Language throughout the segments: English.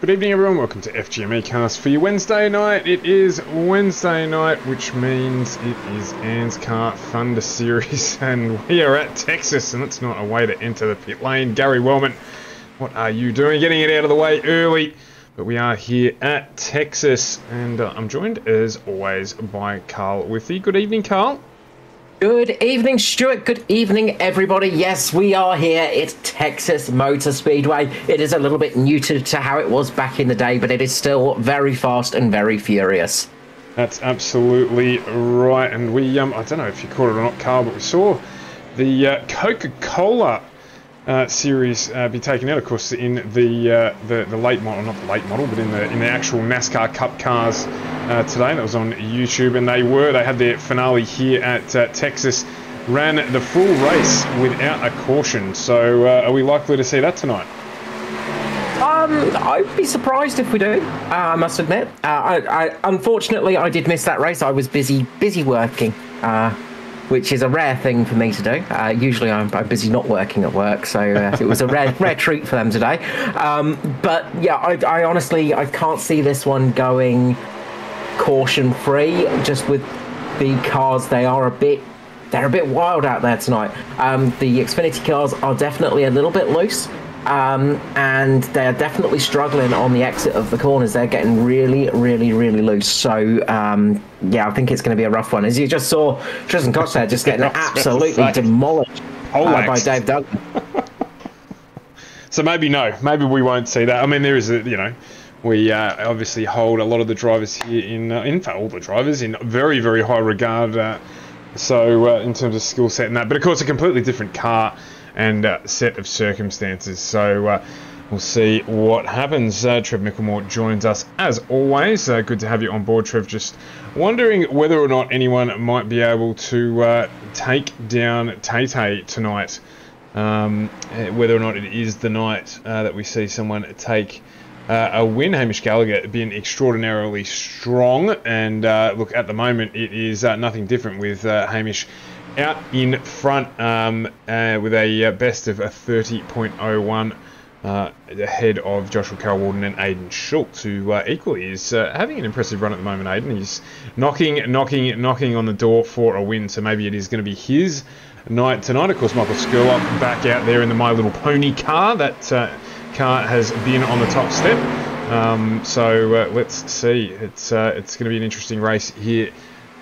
Good evening, everyone. Welcome to FGME Cast for your Wednesday night. It is Wednesday night, which means it is ANZCAR Thunder Series, and we are at Texas, and it's not a way to enter the pit lane. Gary Wellman, what are you doing? Getting it out of the way early, but we are here at Texas, and I'm joined, as always, by Carl Withy. Good evening, Carl. Good evening, Stuart. Good evening, everybody. Yes, we are here. It's Texas Motor Speedway. It is a little bit neutered to how it was back in the day, but it is still very fast and very furious. That's absolutely right. And we, I don't know if you caught it or not, Carl, but we saw the Coca-Cola series be taken out, of course, in the late model, not the late model, but in the actual NASCAR Cup cars today. That was on YouTube, and they had their finale here at Texas. Ran the full race without a caution. So are we likely to see that tonight? I'd be surprised if we do. I must admit. Unfortunately, I did miss that race. I was busy working. Which is a rare thing for me to do. Usually I'm busy not working at work, so it was a rare treat for them today. But yeah, I honestly can't see this one going caution-free. Just with the cars, they're a bit wild out there tonight. The Xfinity cars are definitely a little bit loose. And they're definitely struggling on the exit of the corners. They're getting really loose. So, yeah, I think it's going to be a rough one. As you just saw, Tristan Cox there just getting absolutely demolished by Dave Douglas. So maybe we won't see that. I mean, there is we obviously hold a lot of the drivers here in fact, all the drivers in very, very high regard. So in terms of skill set and that, but of course, a completely different car and set of circumstances. So we'll see what happens. Trev Micklemore joins us as always. Good to have you on board, Trev. Just wondering whether or not anyone might be able to take down Tay tonight. Whether or not it is the night that we see someone take a win. Hamish Gallagher being extraordinarily strong, and look, at the moment it is nothing different with Hamish out in front with a best of a 30.01 ahead of Joshua Carroll-Walden and Aidan Schultz, who equally is having an impressive run at the moment. Aidan, he's knocking on the door for a win, so maybe it is going to be his night tonight. Of course, Michael Skurlock back out there in the My Little Pony car. That car has been on the top step. So let's see. It's going to be an interesting race here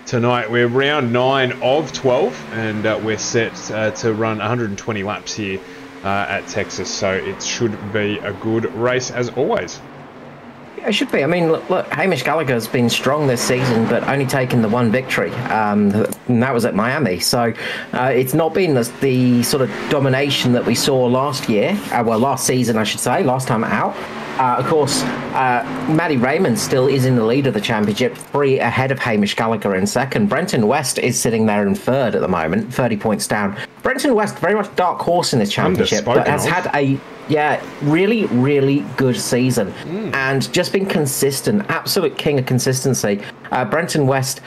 tonight. We're round 9 of 12, and we're set to run 120 laps here at Texas, so it should be a good race as always. Yeah, it should be. I mean, look, Hamish Gallagher's been strong this season, but only taken the one victory, and that was at Miami. So it's not been the sort of domination that we saw last year, last season, I should say, last time out. Of course, Matty Raymond still is in the lead of the championship, 3 ahead of Hamish Gallagher in second. Brenton West is sitting there in third at the moment, 30 points down. Brenton West, very much dark horse in this championship, but has had a really good season and just been consistent, absolute king of consistency. Brenton West,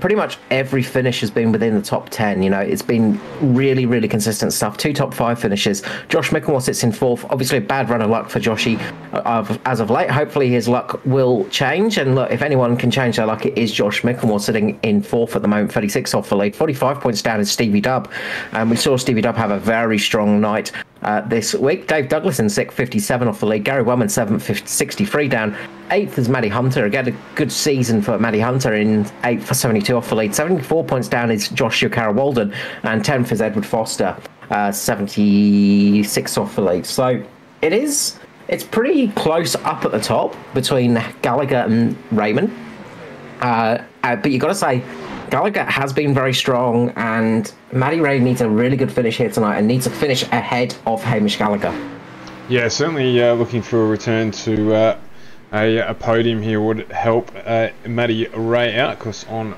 pretty much every finish has been within the top 10. It's been really consistent stuff. 2 top 5 finishes. Josh Micklemore sits in 4th. Obviously a bad run of luck for Joshy as of late. Hopefully his luck will change, and look, if anyone can change their luck, it is Josh Micklemore sitting in 4th at the moment, 36 off the lead. 45 points down is Stevie Dubb, and we saw Stevie Dubb have a very strong night this week. Dave Douglas in 6th, 57 off the lead. Gary Wellman 7th, 63 down. 8th is Matty Hunter. Again, a good season for Matty Hunter in 8th for 72 off the lead. 74 points down is Joshua Carroll-Walden, and 10th is Edward Foster, 76 off the lead. So it's pretty close up at the top between Gallagher and Raymond. But you got to say, Gallagher has been very strong, and Matty Ray needs a really good finish here tonight and needs to finish ahead of Hamish Gallagher. Yeah, certainly looking for a return to a podium here would help Matty Ray out, of course, on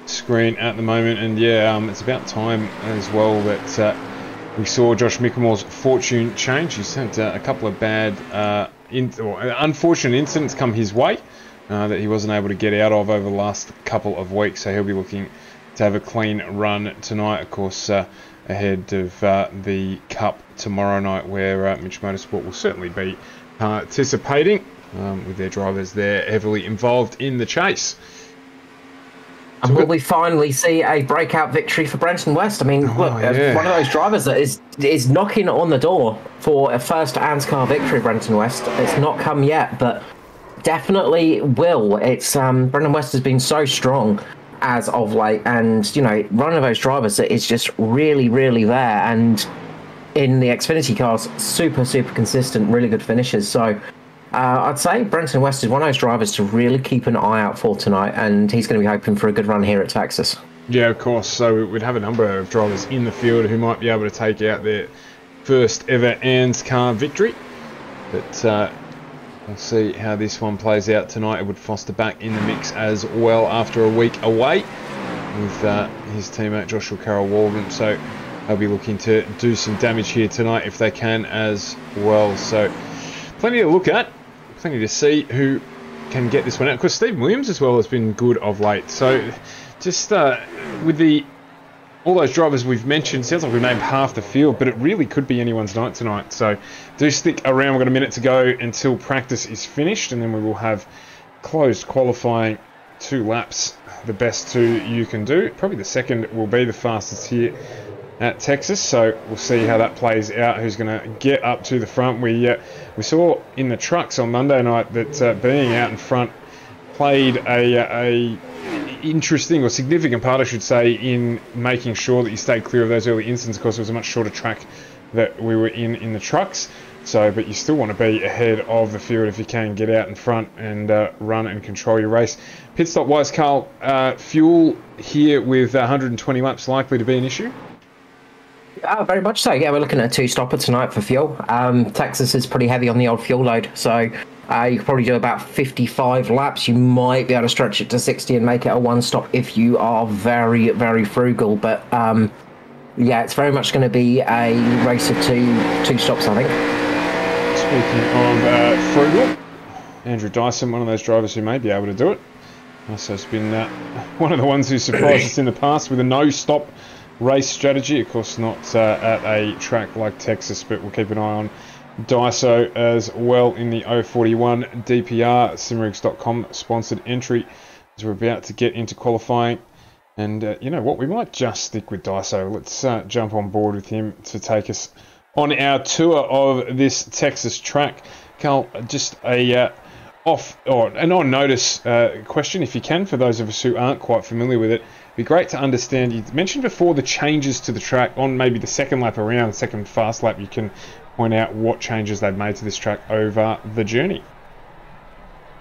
screen at the moment. And yeah, it's about time as well that we saw Josh Micklemore's fortune change. He's had a couple of bad, unfortunate incidents come his way that he wasn't able to get out of over the last couple of weeks. So he'll be looking to have a clean run tonight, of course, ahead of the Cup tomorrow night, where Mitch Motorsport will certainly be participating with their drivers there heavily involved in the chase. And will we finally see a breakout victory for Brenton West? I mean, look, one of those drivers that is knocking on the door for a first ANZCAR victory, Brenton West. It's not come yet, but definitely will. It's Brenton West has been so strong as of late, and you know, one of those drivers that is just really, really there, and in the Xfinity cars, super consistent, really good finishes. So I'd say Brenton West is one of those drivers to really keep an eye out for tonight, and he's going to be hoping for a good run here at Texas. Yeah, of course. So we'd have a number of drivers in the field who might be able to take out their first ever ANZCAR victory. But we'll see how this one plays out tonight. Edward Foster back in the mix as well after a week away with his teammate Joshua Carroll-Walden. So they'll be looking to do some damage here tonight if they can as well. So plenty to look at. Plenty to see who can get this one out. Of course, Stephen Williams as well has been good of late. So just with all those drivers we've mentioned, sounds like we've named half the field, but it really could be anyone's night tonight. So do stick around. We've got a minute to go until practice is finished, and then we will have closed qualifying 2 laps, the best 2 you can do. Probably the second will be the fastest here at Texas, so we'll see how that plays out, who's going to get up to the front. We saw in the trucks on Monday night that being out in front played a interesting or significant part, I should say, in making sure that you stayed clear of those early incidents. Of course, it was a much shorter track that we were in the trucks, so but you still want to be ahead of the field if you can get out in front and run and control your race. Pit stop wise, Carl, fuel here with 120 laps likely to be an issue? Very much so. Yeah, we're looking at a 2-stopper tonight for fuel. Texas is pretty heavy on the old fuel load, so you could probably do about 55 laps. You might be able to stretch it to 60 and make it a 1-stop if you are very frugal. But yeah, it's very much going to be a race of two stops, I think. Speaking of frugal, Andrew Dyson, one of those drivers who may be able to do it. Also has been one of the ones who surprised us in the past with a no-stop race strategy. Of course, not at a track like Texas, but we'll keep an eye on Daiso as well in the 041 DPR Simrigs.com sponsored entry as we're about to get into qualifying. And you know what, we might just stick with Daiso. Let's jump on board with him to take us on our tour of this Texas track. Carl, just an on-notice question, if you can, for those of us who aren't quite familiar with it. Be great to understand. You mentioned before the changes to the track on maybe the second lap around, the second fast lap. You can point out what changes they've made to this track over the journey.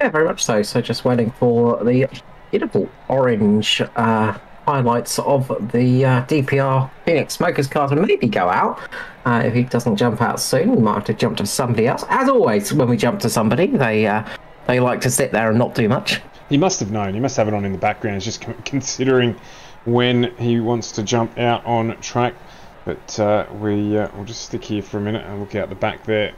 Yeah, very much so. So just waiting for the beautiful orange highlights of the DPR Phoenix Smokers car to maybe go out. If he doesn't jump out soon, we might have to jump to somebody else. As always, when we jump to somebody, they like to sit there and not do much. He must have known. He must have it on in the background. He's just considering when he wants to jump out on track. But we'll just stick here for a minute and look out the back there.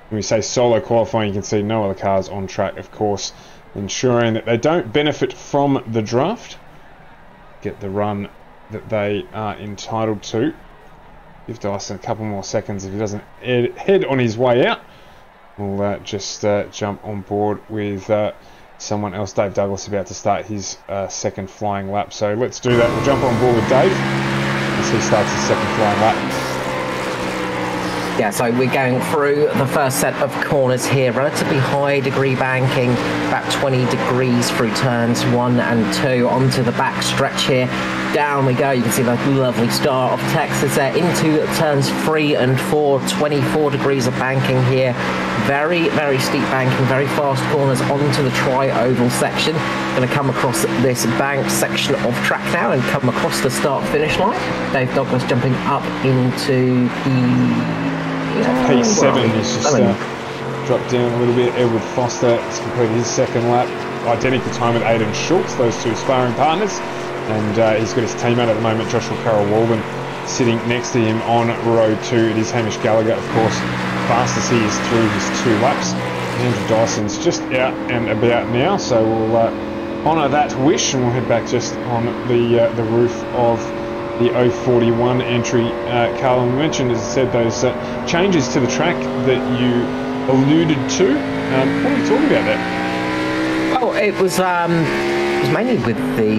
When we say solo qualifying, you can see no other cars on track, of course, ensuring that they don't benefit from the draft. Get the run that they are entitled to. Give Dyson a couple more seconds if he doesn't head on his way out. We'll just jump on board with someone else. Dave Douglas about to start his second flying lap. So let's do that. We'll jump on board with Dave as he starts his second flying lap. Yeah, so we're going through the first set of corners here. Relatively high degree banking, about 20 degrees through turns 1 and 2 onto the back stretch here. Down we go. You can see the lovely start of Texas there into turns 3 and 4. 24 degrees of banking here. Very steep banking, very fast corners onto the tri-oval section. Going to come across this banked section of track now and come across the start-finish line. Dave Douglas jumping up into P7. He's just dropped down a little bit. Edward Foster has completed his second lap. Identical time with Aidan Schultz, those two sparring partners. And he's got his teammate at the moment, Joshua Carroll-Walden, sitting next to him on row 2. It is Hamish Gallagher, of course, fastest he is through his 2 laps. Andrew Dyson's just out and about now, so we'll honour that wish and we'll head back just on the roof of the 041 entry. Carl, we mentioned, as I said, those changes to the track that you alluded to. What are we talking about there? Oh, it was mainly with the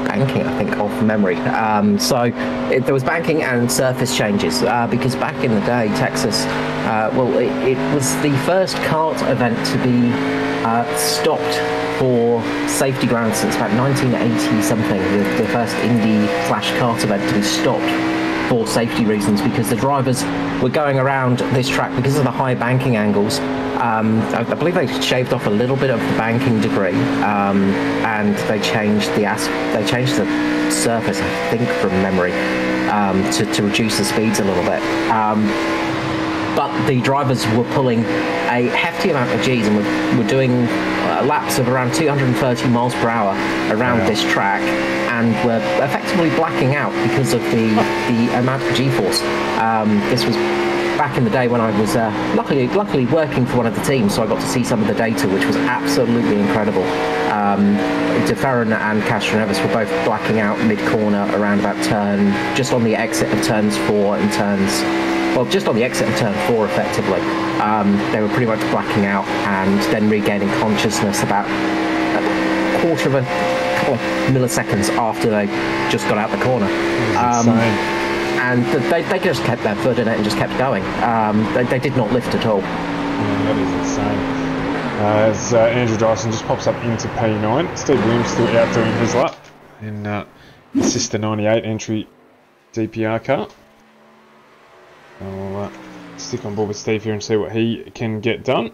banking, I think, off memory. There was banking and surface changes because back in the day, Texas, it was the first kart event to be stopped for safety grounds since about 1980 something. The first Indy/kart event to be stopped for safety reasons because the drivers were going around this track because of the high banking angles. I believe they shaved off a little bit of the banking debris, and they changed the surface, I think, from memory, to reduce the speeds a little bit. But the drivers were pulling a hefty amount of Gs and were doing laps of around 230 miles per hour around this track, and were effectively blacking out because of the amount of G-force. This was back in the day when I was luckily working for one of the teams, so I got to see some of the data, which was absolutely incredible. De Ferran and Castroneves were both blacking out mid-corner around about just on the exit of turns 4 and just on the exit of turn 4 effectively. They were pretty much blacking out and then regaining consciousness about a quarter of a couple of milliseconds after they just got out the corner. And they just kept their foot in it and just kept going. They did not lift at all. Yeah, that is insane. As Andrew Dyson just pops up into P9, Steve Williams still out doing his lap in Sister 98 entry DPR car. I'll stick on board with Steve here and see what he can get done.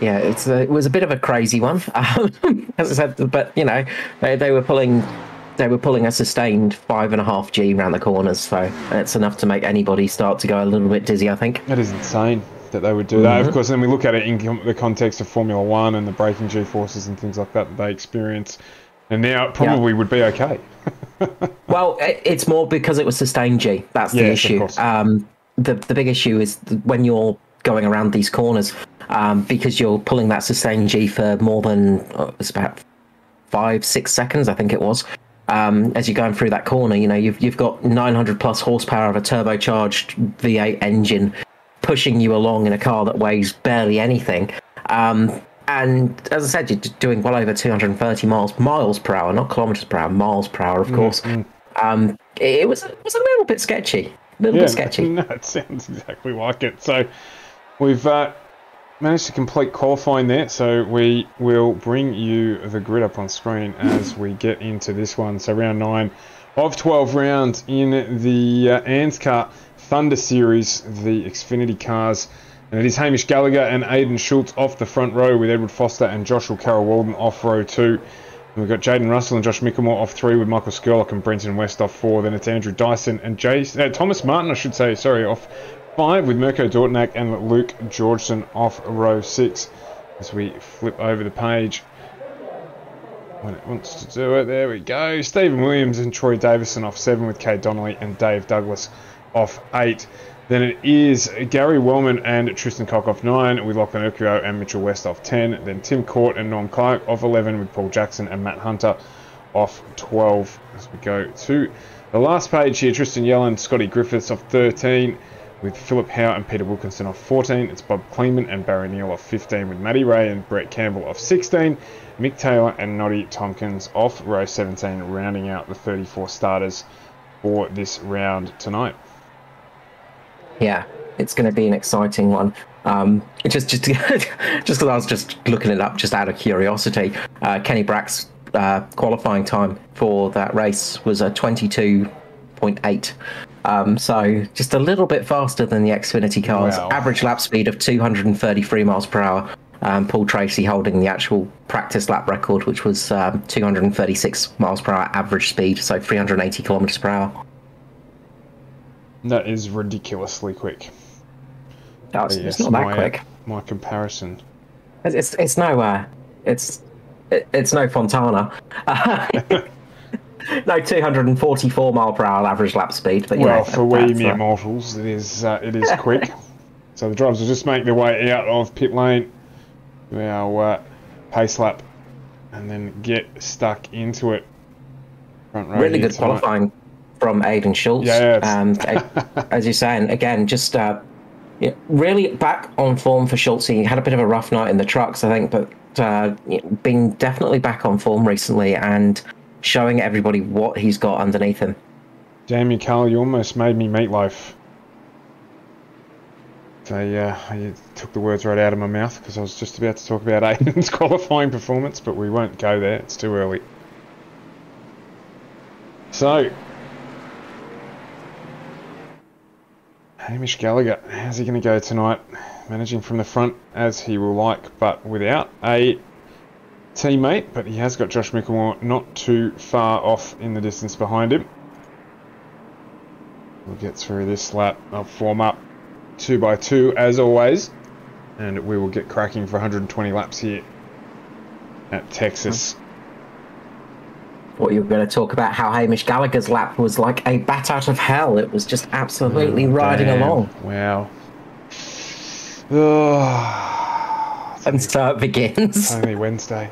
Yeah, it was a bit of a crazy one, as I said. But you know, they were pulling a sustained 5.5 G around the corners, so it's enough to make anybody start to go a little bit dizzy, I think. That is insane that they would do that. Of course, then we look at it in the context of Formula One and the braking G-forces and things like that they experience, and now it probably would be okay. Well, it's more because it was sustained G. That's the issue. The big issue is when you're going around these corners, because you're pulling that sustained G for more than it's about 5-6 seconds, I think it was. As you're going through that corner, you know, you've got 900 plus horsepower of a turbocharged V8 engine pushing you along in a car that weighs barely anything. And as I said, you're doing well over 230 miles per hour, not kilometers per hour, miles per hour, of course. It was a little bit sketchy. A little bit sketchy. No, it sounds exactly like it. So we've managed to complete qualifying there, so we will bring you the grid up on screen as we get into this one. So round 9 of 12 rounds in the ANZCAR Thunder Series, the Xfinity cars. And it is Hamish Gallagher and Aidan Schultz off the front row, with Edward Foster and Joshua Carroll-Walden off row 2. And we've got Jaden Russell and Josh Mickelmore off 3, with Michael Skurlock and Brenton West off 4. Then it's Andrew Dyson and Thomas Martin, off 5, with Mirko Dortnack and Luke Georgeson off row 6. As we flip over the page when it wants to do it, there we go. Stephen Williams and Troy Davison off 7, with Kate Donnelly and Dave Douglas off 8. Then it is Gary Wellman and Tristan Cock off 9, with Lachlan Urquio and Mitchell West off 10. Then Tim Court and Norm Clark off 11, with Paul Jackson and Matt Hunter off 12. As we go to the last page here, Tristan Yellen, Scotty Griffiths off 13, with Philip Howe and Peter Wilkinson off 14. It's Bob Kleeman and Barry Neal off 15, with Matty Ray and Brett Campbell off 16. Mick Taylor and Noddy Tompkins off row 17, rounding out the 34 starters for this round tonight. Yeah, it's going to be an exciting one. Just because I was just looking it up just out of curiosity, Kenny Brack's qualifying time for that race was a 22.8. So just a little bit faster than the Xfinity cars. Wow. Average lap speed of 233 miles per hour. Paul Tracy holding the actual practice lap record, which was 236 miles per hour average speed, so 380 kilometers per hour. That is ridiculously quick. No, it's not that quick. My comparison. It's no Fontana. No 244 mile per hour average lap speed. But well, for we mere mortals, it is quick. So the drivers will just make their way out of pit lane to our pace lap, and then get stuck into it. Front row really good qualifying from Aidan Schultz. As you're saying, again, just really back on form for Schultz. He had a bit of a rough night in the trucks, I think, but been definitely back on form recently and showing everybody what he's got underneath him. Damn you, Carl, you almost made me meatloaf. So you took the words right out of my mouth because I was just about to talk about Aidan's qualifying performance, but we won't go there. It's too early. So, Hamish Gallagher, how's he going to go tonight? Managing from the front as he will like, but without a teammate. But he has got Josh Mickelmore not too far off in the distance behind him. We'll get through this lap. I'll form up 2x2 as always, and we will get cracking for 120 laps here at Texas. Thought you were going to talk about how Hamish Gallagher's lap was like a bat out of hell. It was just absolutely riding along. Wow. And so it begins. It's only Wednesday.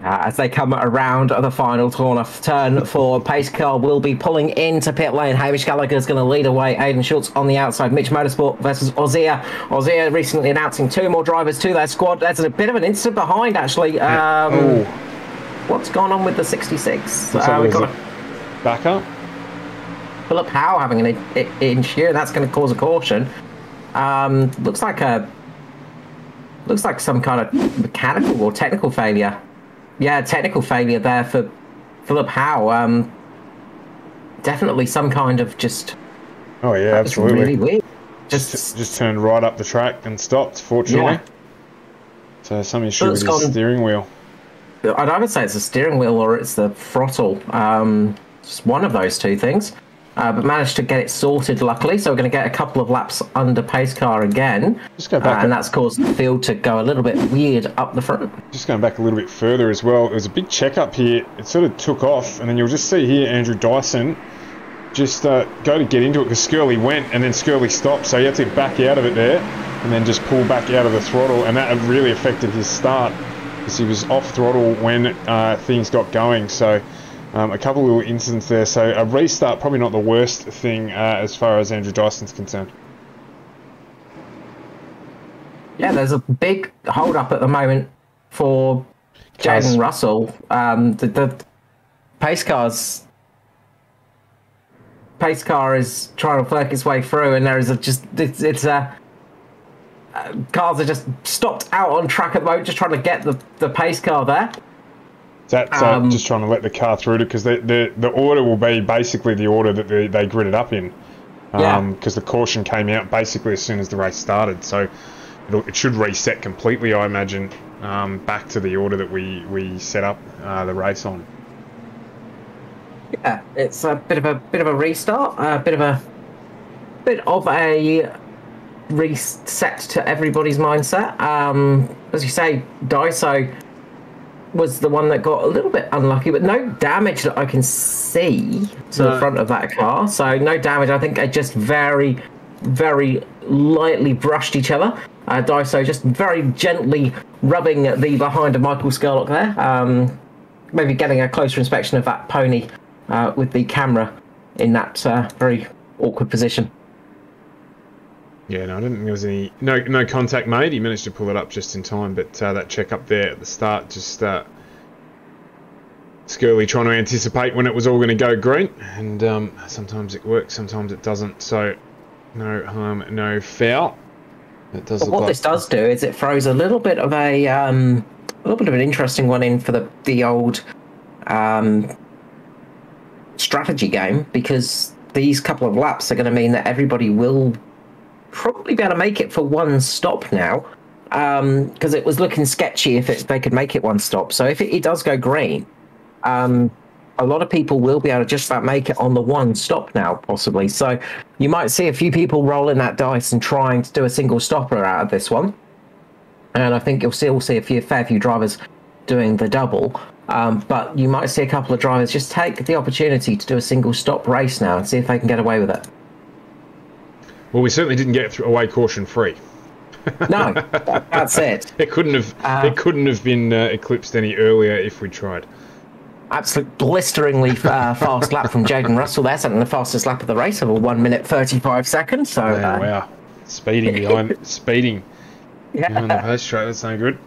As they come around the final corner, turn 4, pace car will be pulling into pit lane. Hamish Gallagher is going to lead away. Aidan Schultz on the outside. Mitch Motorsport versus Ozia. Ozia recently announcing 2 more drivers to their squad. There's a bit of an incident behind, actually. What's gone on with the 66? We've got a backup. Philip Howe having an issue. That's going to cause a caution. Looks like some kind of mechanical or technical failure. Yeah, technical failure there for Philip Howe. Definitely some kind of just... Oh, yeah, absolutely. Really weird. Just turned right up the track and stopped, fortunately. Yeah. So some issue with his steering wheel. I'd either say it's the steering wheel or it's the throttle. Just one of those two things. But managed to get it sorted, luckily. So we're going to get a couple of laps under pace car again. Just go back. And that's caused the field to go a little bit weird up the front. Just going back a little bit further as well. There was a big check-up here. It sort of took off. And then you'll just see here Andrew Dyson just go to get into it because Skirley went and then Skirley stopped. So he had to back out of it there and then just pull back out of the throttle. And that really affected his start because he was off throttle when things got going. So... a couple of little incidents there, so a restart probably not the worst thing as far as Andrew Dyson's concerned. Yeah, there's a big hold-up at the moment for Jaden Russell. The pace car is trying to work its way through, and there is cars are just stopped out on track at the moment, just trying to get the pace car there. That's just trying to let the car through because the order will be basically the order that they gridded up in. Because the caution came out basically as soon as the race started. So it should reset completely, I imagine, back to the order that we set up the race on. Yeah, it's a bit of a restart, a bit of a reset to everybody's mindset. As you say, Daiso was the one that got a little bit unlucky, but no damage that I can see to the front of that car. So no damage. I think they just very, very lightly brushed each other. Daiso just very gently rubbing the behind of Michael Skurlock there. Maybe getting a closer inspection of that pony with the camera in that very awkward position. Yeah, no, I didn't think there was any... No contact made. He managed to pull it up just in time, but that check up there at the start just... Skirley trying to anticipate when it was all going to go green, and sometimes it works, sometimes it doesn't, so no harm, no foul. It does. What this does do is it throws a little bit of an interesting one in for the old strategy game, because these couple of laps are going to mean that everybody will probably be able to make it for one stop now, because it was looking sketchy if they could make it one stop. So if it does go green, a lot of people will be able to just about make it on the one stop now, possibly. So you might see a few people rolling that dice and trying to do a single stopper out of this one. And I think you'll still see a fair few drivers doing the double. But you might see a couple of drivers just take the opportunity to do a single stop race now and see if they can get away with it. Well, we certainly didn't get away caution free. No, that's it. It couldn't have been eclipsed any earlier if we tried. Absolute blisteringly fast lap from Jaden Russell there, setting the fastest lap of the race of 1 minute 35 seconds. So wow, speeding behind behind the post track. That's no good.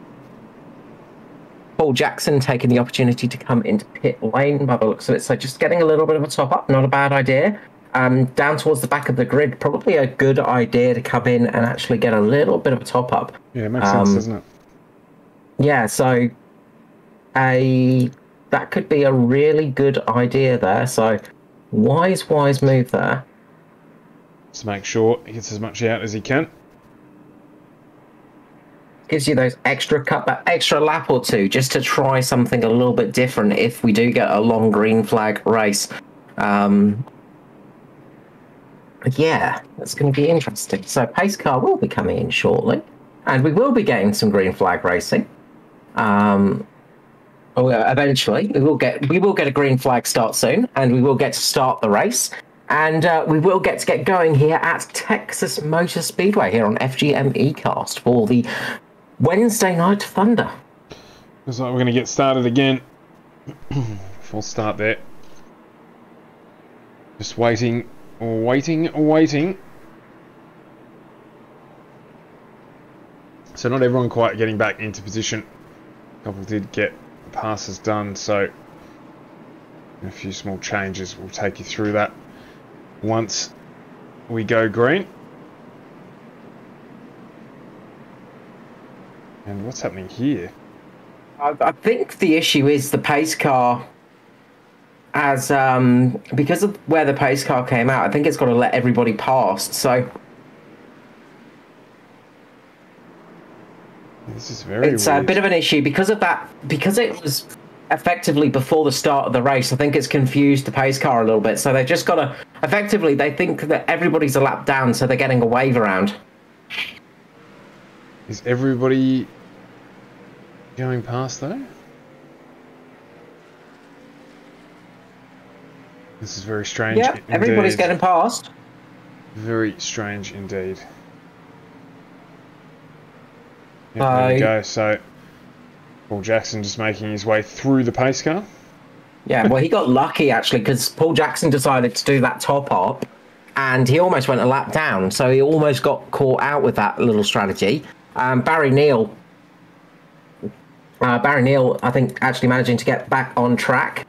Paul Jackson taking the opportunity to come into pit lane by the looks of it. So just getting a little bit of a top up, not a bad idea. Down towards the back of the grid, probably a good idea to come in and actually get a little bit of a top up. Yeah, it makes sense, doesn't it? Yeah, so that could be a really good idea there. So wise move there. Just make sure he gets as much out as he can. Gives you those that extra lap or two just to try something a little bit different if we do get a long green flag race. Yeah, that's going to be interesting. So pace car will be coming in shortly, and we will be getting some green flag racing. Eventually, we will get a green flag start soon, and we will get to start the race, and we will get going here at Texas Motor Speedway here on FGM Cast for the Wednesday Night Thunder. Looks like we're going to get started again. Full start there. Just waiting. So not everyone quite getting back into position. A couple did get passes done, so a few small changes. We'll take you through that once we go green. And what's happening here? I think the issue is the pace car. As because of where the pace car came out, I think it's got to let everybody pass. So this is very it's a bit of an issue because of that. Because it was effectively before the start of the race, I think it's confused the pace car a little bit. So they've just got to effectively. They think that everybody's a lap down, so they're getting a wave around. Is everybody going past though? This is very strange. Yeah, everybody's getting past. Very strange indeed. Yep, there we go. So, Paul Jackson just making his way through the pace car. Yeah, well, he got lucky actually because Paul Jackson decided to do that top up, and he almost went a lap down. So he almost got caught out with that little strategy. Barry Neal, I think, actually managing to get back on track.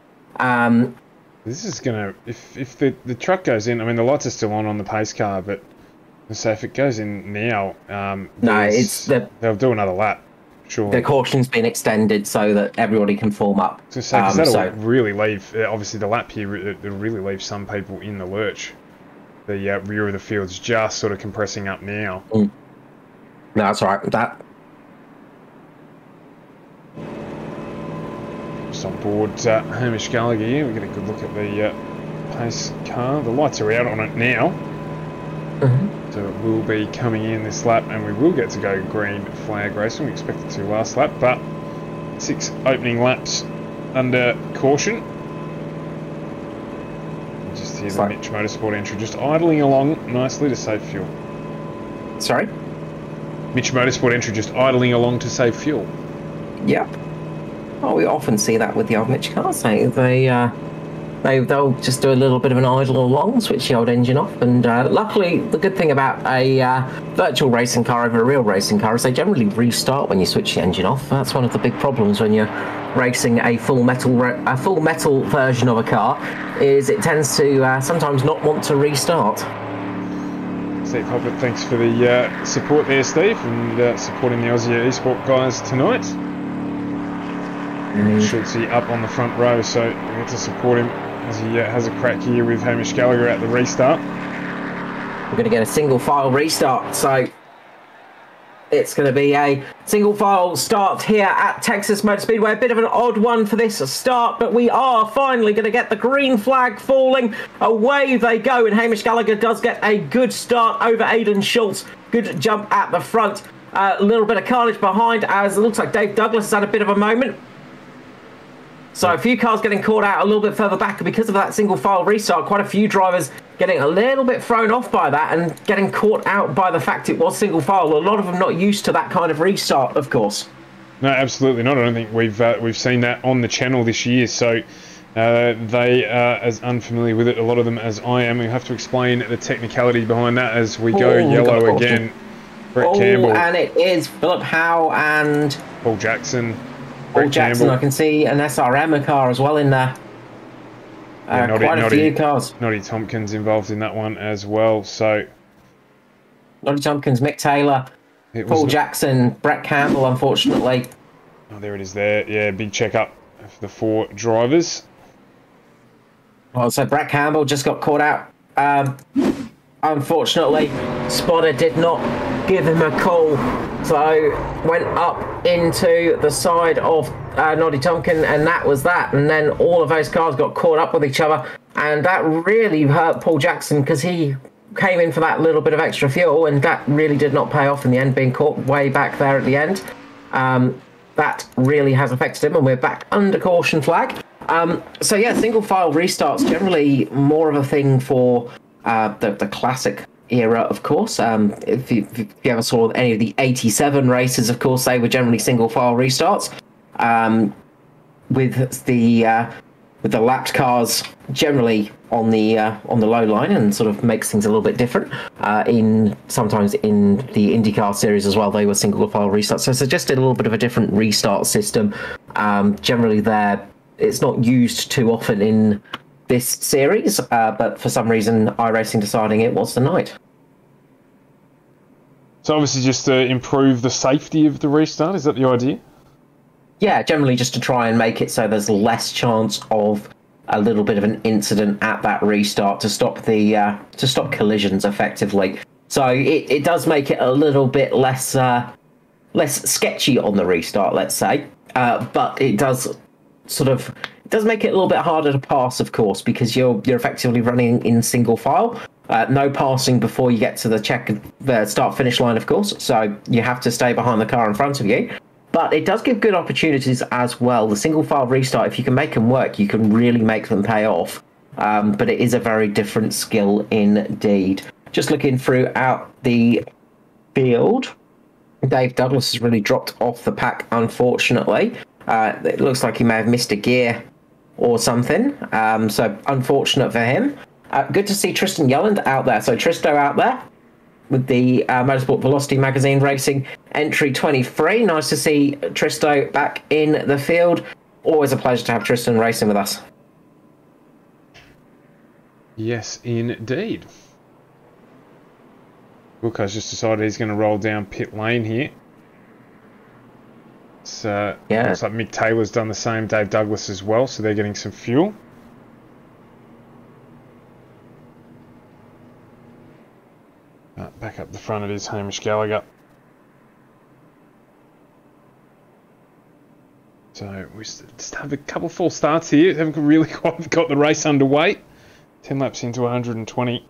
This is gonna, if the truck goes in, I mean the lights are still on the pace car, but so if it goes in now, they'll do another lap. Sure. The caution's been extended so that everybody can form up. So that'll really leave, obviously the lap here, it'll really leave some people in the lurch. The rear of the field's just sort of compressing up now. No, that's all right. That. Just on board Hamish Gallagher here. We get a good look at the pace car. The lights are out on it now. So it will be coming in this lap, and we will get to go green flag racing. We expect it to last lap, but 6 opening laps under caution. You just hear the Mitch Motorsport entry just idling along nicely to save fuel. Sorry? Mitch Motorsport entry just idling along to save fuel. Yep. Oh, we often see that with the old Mitch cars. They'll just do a little bit of an idle along, switch the old engine off, and luckily the good thing about a virtual racing car over a real racing car is they generally restart when you switch the engine off. That's one of the big problems when you're racing a full metal version of a car, is it tends to sometimes not want to restart. Steve Hoppett, thanks for the support there, Steve, and supporting the Aussie eSport guys tonight. Schultze up on the front row, so we get to support him as he has a crack here with Hamish Gallagher at the restart. We're going to get a single file restart, so it's going to be a single file start here at Texas Motor Speedway. A bit of an odd one for this start, but we are finally going to get the green flag falling. Away they go, and Hamish Gallagher does get a good start over Aidan Schultz. Good jump at the front. A little bit of carnage behind, as it looks like Dave Douglas has had a bit of a moment. So a few cars getting caught out a little bit further back, and because of that single file restart, quite a few drivers getting a little bit thrown off by that and getting caught out by the fact it was single file. A lot of them not used to that kind of restart, of course. No, absolutely not. I don't think we've seen that on the channel this year. So they are as unfamiliar with it, a lot of them, as I am. We have to explain the technicality behind that as we go yellow again. Brett Campbell. And it is Philip Howe and Paul Jackson. Paul Jackson. Campbell. I can see an ANZCAR as well in there. Quite a few cars. Noddy Tompkins involved in that one as well. So Noddy Tompkins, Mick Taylor, Paul Jackson, Brett Campbell, unfortunately. Oh, there it is there. Yeah, big check-up for the 4 drivers. Well, so Brett Campbell just got caught out. Unfortunately, Spotter did not give him a call, so went up into the side of Noddy Tompkins, and that was that. And then all of those cars got caught up with each other, and that really hurt Paul Jackson because he came in for that little bit of extra fuel, and that really did not pay off in the end, being caught way back there at the end. That really has affected him, and we're back under caution flag. So yeah, single file restarts generally more of a thing for the classic era, of course. If you ever saw any of the 87 races, of course, they were generally single file restarts. With the lapped cars generally on the low line, and sort of makes things a little bit different. Sometimes in the IndyCar series as well, they were single file restarts. So just a little bit of a different restart system. Generally, it's not used too often in this series, but for some reason, iRacing deciding it was the night. So obviously, just to improve the safety of the restart, is that the idea? Yeah, generally just to try and make it so there's less chance of a little bit of an incident at that restart to stop collisions effectively. So it does make it a little bit less sketchy on the restart, let's say, but it does make it a little bit harder to pass, of course, because you're effectively running in single file. No passing before you get to the start finish line, of course. So you have to stay behind the car in front of you. But it does give good opportunities as well. The single file restart, if you can make them work, you can really make them pay off. But it is a very different skill indeed. Just looking throughout the field, Dave Douglas has really dropped off the pack, unfortunately. It looks like he may have missed a gear or something. So unfortunate for him. Good to see Tristan Yelland out there. So Tristo out there with the Motorsport Velocity Magazine Racing entry 23. Nice to see Tristo back in the field. Always a pleasure to have Tristan racing with us. Yes, indeed. Wilco's just decided he's going to roll down pit lane here. Looks like Mick Taylor's done the same, Dave Douglas as well, so they're getting some fuel. Back up the front it is Hamish Gallagher. So we just have a couple of false starts here. Haven't really quite got the race underway. 10 laps into 120.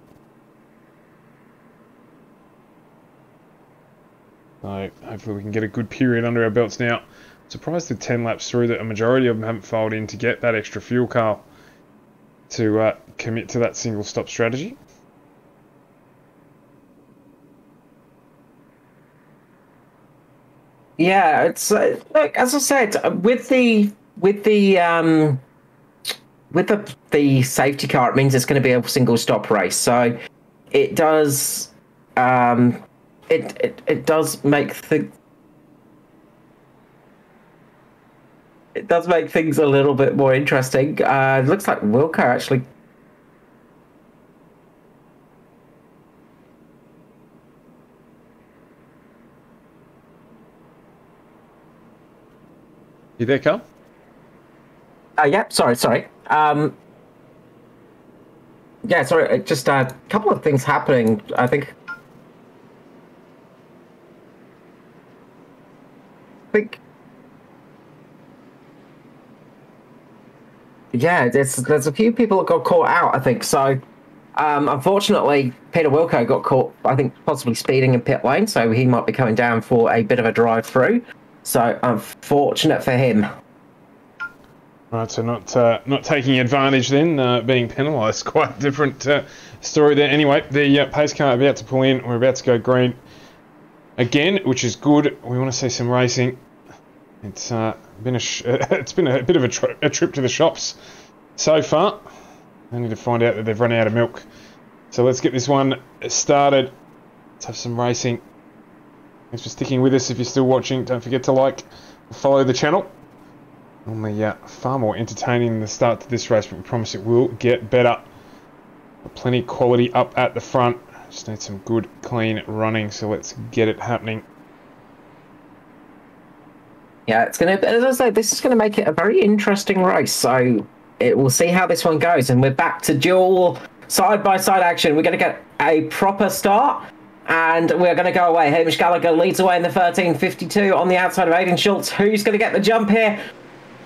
So hopefully we can get a good period under our belts now. Surprised with 10 laps through that a majority of them haven't filed in to get that extra fuel car to commit to that single stop strategy. Yeah, it's look, as I said, with the safety car, it means it's going to be a single stop race. So it does it does make things a little bit more interesting. It looks like Wilco actually. You there, Carl? Yeah, sorry. Yeah, sorry, just a couple of things happening, I think. Yeah, there's a few people that got caught out, I think. So, unfortunately, Peter Wilco got caught, I think, possibly speeding in pit lane, so he might be coming down for a bit of a drive-through. So, unfortunate for him. Right, so not taking advantage then, being penalised. Quite a different story there. Anyway, the pace car about to pull in. We're about to go green again, which is good. We want to see some racing. It's been it's been a bit of a trip to the shops so far. I need to find out that they've run out of milk. So let's get this one started. Let's have some racing. Thanks for sticking with us. If you're still watching, don't forget to like and follow the channel. Normally far more entertaining than the start to this race, but we promise it will get better. Plenty of quality up at the front. Just need some good, clean running, so let's get it happening. Yeah, it's going to, as I say, this is going to make it a very interesting race. So we'll see how this one goes. And we're back to dual side-by-side action. We're going to get a proper start. And we're going to go away. Hamish Gallagher leads away in the 13.52 on the outside of Aidan Schultz. Who's going to get the jump here?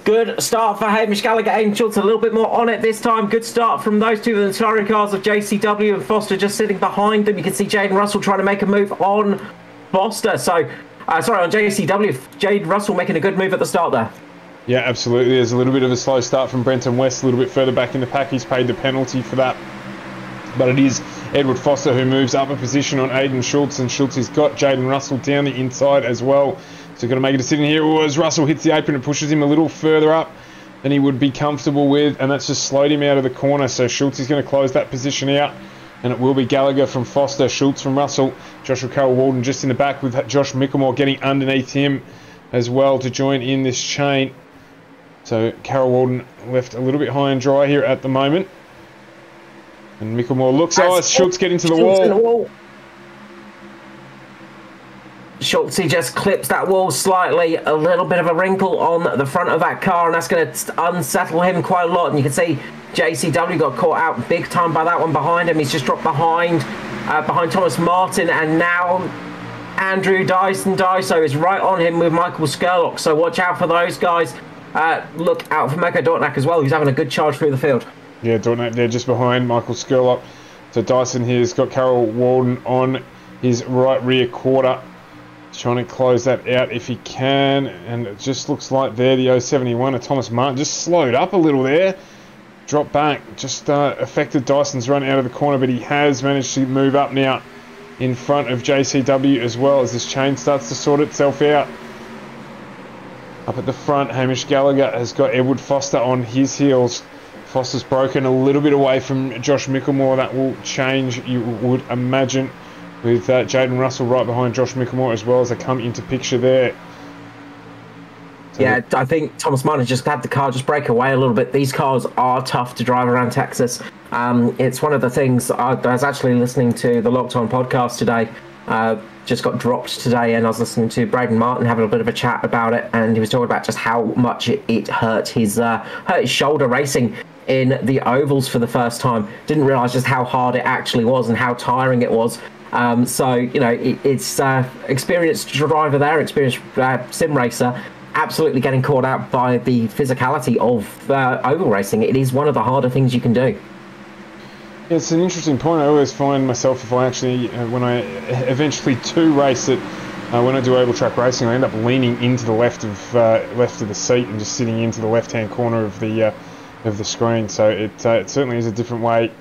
Good start for Hamish Gallagher. Aidan Schultz a little bit more on it this time. Good start from those two. The touring cars of JCW and Foster just sitting behind them. You can see Jaden Russell trying to make a move on Foster. So, sorry, on JCW. Jaden Russell making a good move at the start there. Yeah, absolutely. There's a little bit of a slow start from Brenton West, a little bit further back in the pack. He's paid the penalty for that. But it is Edward Foster who moves up a position on Aidan Schultz, and Schultz has got Jaden Russell down the inside as well. So got to make a decision here. As Russell hits the apron, it pushes him a little further up than he would be comfortable with, and that's just slowed him out of the corner. So Schultz is going to close that position out, and it will be Gallagher from Foster, Schultz from Russell, Joshua Carroll Walden just in the back with Josh Mickelmore getting underneath him as well to join in this chain. So Carroll Walden left a little bit high and dry here at the moment. And Mickelmore looks, Schultz getting to the wall. Schultz, he just clips that wall slightly, a little bit of a wrinkle on the front of that car, and that's going to unsettle him quite a lot. And you can see JCW got caught out big time by that one behind him. He's just dropped behind Thomas Martin, and now Andrew Dyso is right on him with Michael Skurlock. So watch out for those guys. Look out for Meko Dortnack as well, who's having a good charge through the field. Yeah, Dortnack there just behind Michael Skurlock. So Dyson here's got Carroll Walden on his right rear quarter. Trying to close that out if he can, and it just looks like there the 071 of Thomas Martin just slowed up a little there, dropped back, just affected Dyson's run out of the corner, but he has managed to move up now in front of JCW as well as this chain starts to sort itself out. Up at the front, Hamish Gallagher has got Edward Foster on his heels. Foster's broken a little bit away from Josh Mickelmore. That will change, you would imagine, with Jaden Russell right behind Josh Mickelmore as well as they come into picture there. So yeah, I think Thomas Martin just had the car just break away a little bit. These cars are tough to drive around Texas. It's one of the things, I was actually listening to the Locked On podcast today. Just got dropped today, and I was listening to Braden Martin having a bit of a chat about it, and he was talking about just how much it hurt his shoulder racing in the ovals for the first time. Didn't realise just how hard it actually was and how tiring it was. So, you know, it's experienced driver there, experienced sim racer, absolutely getting caught out by the physicality of oval racing. It is one of the harder things you can do. It's an interesting point. I always find myself, if I actually, when I eventually do race it, when I do oval track racing, I end up leaning into the left of the seat and just sitting into the left-hand corner of the screen. So it certainly is a different way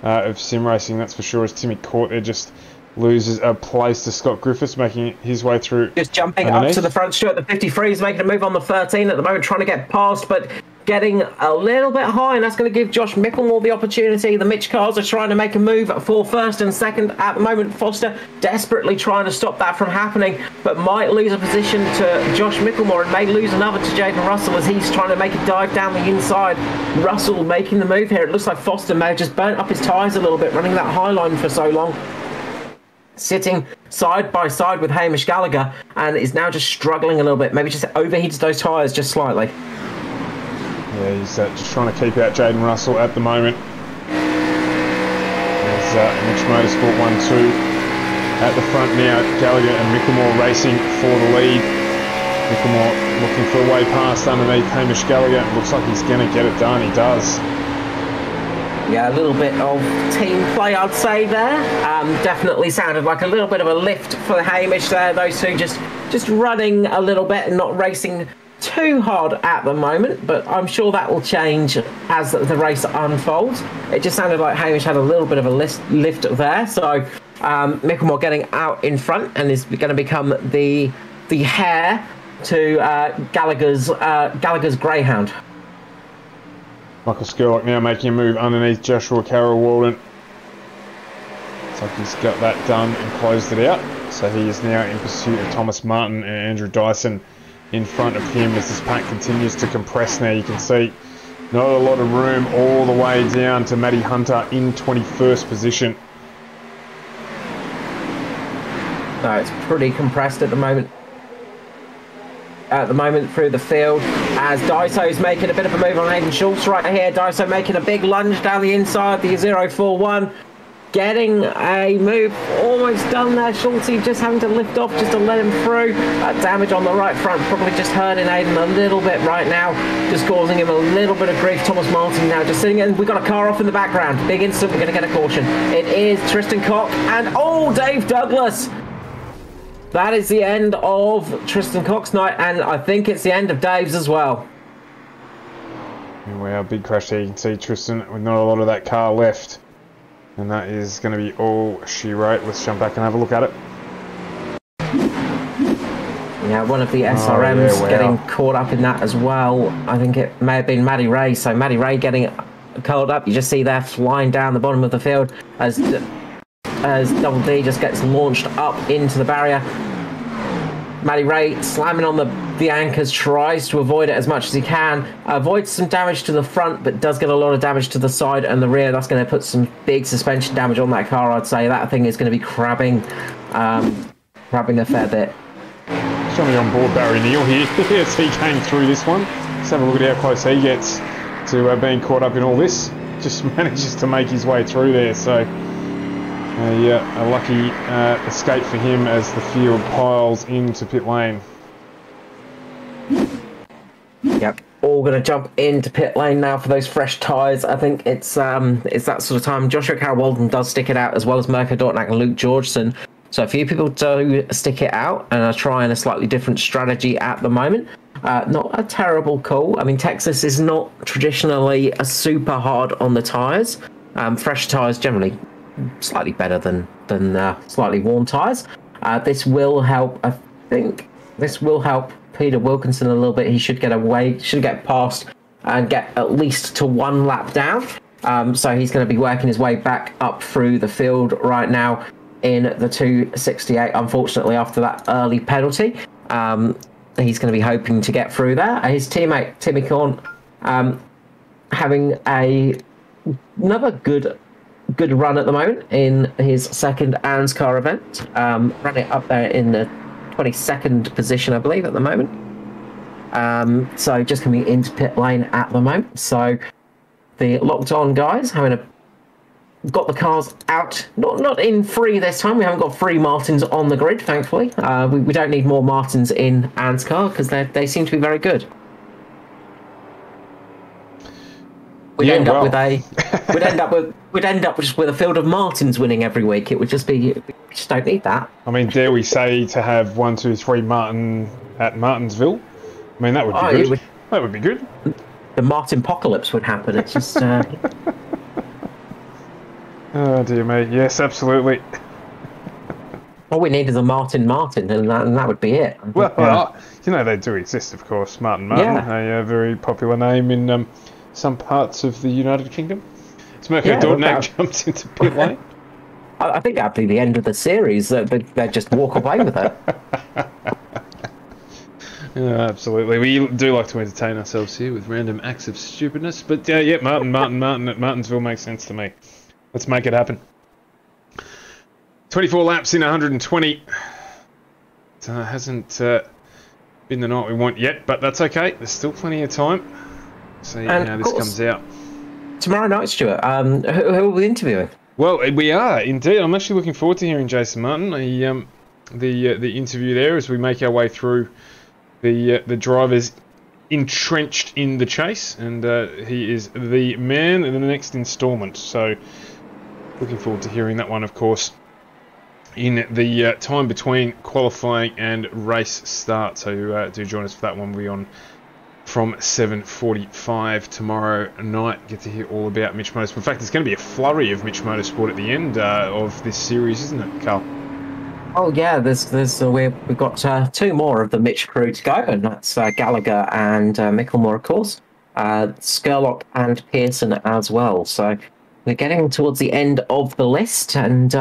of sim racing, that's for sure. As Timmy Court there just loses a place to Scott Griffiths, making his way through. Just jumping underneath. Up to the front, Stuart, the 53 is making a move on the 13 at the moment, trying to get past, but getting a little bit high, and that's going to give Josh Mickelmore the opportunity. The Mitch cars are trying to make a move for first and second at the moment. Foster desperately trying to stop that from happening, but might lose a position to Josh Mickelmore and may lose another to Jaden Russell as he's trying to make a dive down the inside. Russell making the move here. It looks like Foster may have just burnt up his tyres a little bit running that high line for so long. Sitting side by side with Hamish Gallagher, and is now just struggling a little bit. Maybe just overheats those tyres just slightly. Yeah, he's just trying to keep out Jaden Russell at the moment. There's Mitch Motorsport 1-2 at the front now. Gallagher and Mickelmore racing for the lead. Mickelmore looking for a way past underneath Hamish Gallagher. Looks like he's going to get it done. He does. Yeah, a little bit of team play, I'd say there. Definitely sounded like a little bit of a lift for Hamish there. Those two just running a little bit and not racing too hard at the moment, but I'm sure that will change as the race unfolds. It just sounded like Hamish had a little bit of a lift there. So Mickelmore getting out in front and is going to become the heir to Gallagher's Greyhound. Michael Skurlock now making a move underneath Joshua Carroll-Walden. Looks like he's got that done and closed it out. So he is now in pursuit of Thomas Martin and Andrew Dyson in front of him as this pack continues to compress now. You can see not a lot of room all the way down to Matty Hunter in 21st position. No, it's pretty compressed at the moment. Through the field, as Daiso's making a bit of a move on Hayden Schultz right here. Daiso making a big lunge down the inside, the 041. Getting a move almost done there. Schultz just having to lift off just to let him through. Damage on the right front, probably just hurting Hayden a little bit right now, just causing him a little bit of grief. Thomas Martin now just sitting in. We've got a car off in the background. Big instant, we're going to get a caution. It is Tristan Cock and Dave Douglas. That is the end of Tristan Cock's night, and I think it's the end of Dave's as well. Wow, big crash there. You can see Tristan with not a lot of that car left. And that is going to be all she wrote. Let's jump back and have a look at it. Yeah, one of the SRMs getting caught up in that as well. I think it may have been Maddie Ray. So Maddie Ray getting caught up. You just see there flying down the bottom of the field as Double D just gets launched up into the barrier. Matty Ray slamming on the anchors, tries to avoid it as much as he can. Avoids some damage to the front, but does get a lot of damage to the side and the rear. That's going to put some big suspension damage on that car, I'd say. That thing is going to be crabbing a fair bit. Somebody on board Barry Neal here as he came through this one. Let's have a look at how close he gets to being caught up in all this. Just manages to make his way through there, so a lucky escape for him as the field piles into pit lane. Yep, all going to jump into pit lane now for those fresh tyres. I think it's that sort of time. Joshua Carroll-Walden does stick it out, as well as Mirko Dortnack and Luke Georgeson. So a few people do stick it out and are trying a slightly different strategy at the moment. Not a terrible call. I mean, Texas is not traditionally a super hard on the tyres. Fresh tyres generally slightly better than slightly worn tyres. This will help. I think this will help Peter Wilkinson a little bit. He should get past and get at least to one lap down. So he's going to be working his way back up through the field right now in the 268. Unfortunately, after that early penalty, he's going to be hoping to get through there. His teammate Timmy Corn having another good run at the moment in his second ANZCAR event, running up there in the 22nd position, I believe, at the moment. So just coming into pit lane at the moment. So the locked on guys got the cars out, not in free this time. We haven't got 3 Martins on the grid, thankfully. We don't need more Martins in ANZCAR because they seem to be very good. We'd end up just with a field of Martins winning every week. It would just be, we just don't need that. I mean, dare we say to have 1, 2, 3 Martin at Martinsville? I mean, that would be good. That would be good. The Martin apocalypse would happen. It's just. Oh dear me! Yes, absolutely. All we need is a Martin, and that would be it. Well, you know they do exist, of course. Martin, a very popular name in some parts of the United Kingdom. It's Mirko Dortnack jumps into pit lane. I think that'd be the end of the series. They'd just walk away with it. Yeah, absolutely. We do like to entertain ourselves here with random acts of stupidness, but Martin at Martinsville makes sense to me. Let's make it happen. 24 laps in 120. It hasn't been the night we want yet, but that's okay. There's still plenty of time. See how this comes out. Tomorrow night, Stuart, who are we interviewing? Well, we are, indeed. I'm actually looking forward to hearing Jason Martin. The interview there as we make our way through the drivers entrenched in the chase, and he is the man in the next instalment. So, looking forward to hearing that one, of course, in the time between qualifying and race start. So do join us for that one. We'll be on from 7:45 tomorrow night. Get to hear all about Mitch Motorsport. In fact, there's going to be a flurry of Mitch Motorsport at the end of this series, isn't it, Carl? Oh yeah, we've got two more of the Mitch crew to go, and that's Gallagher and Micklemore, of course, Skurlock and Pearson as well. So we're getting towards the end of the list, and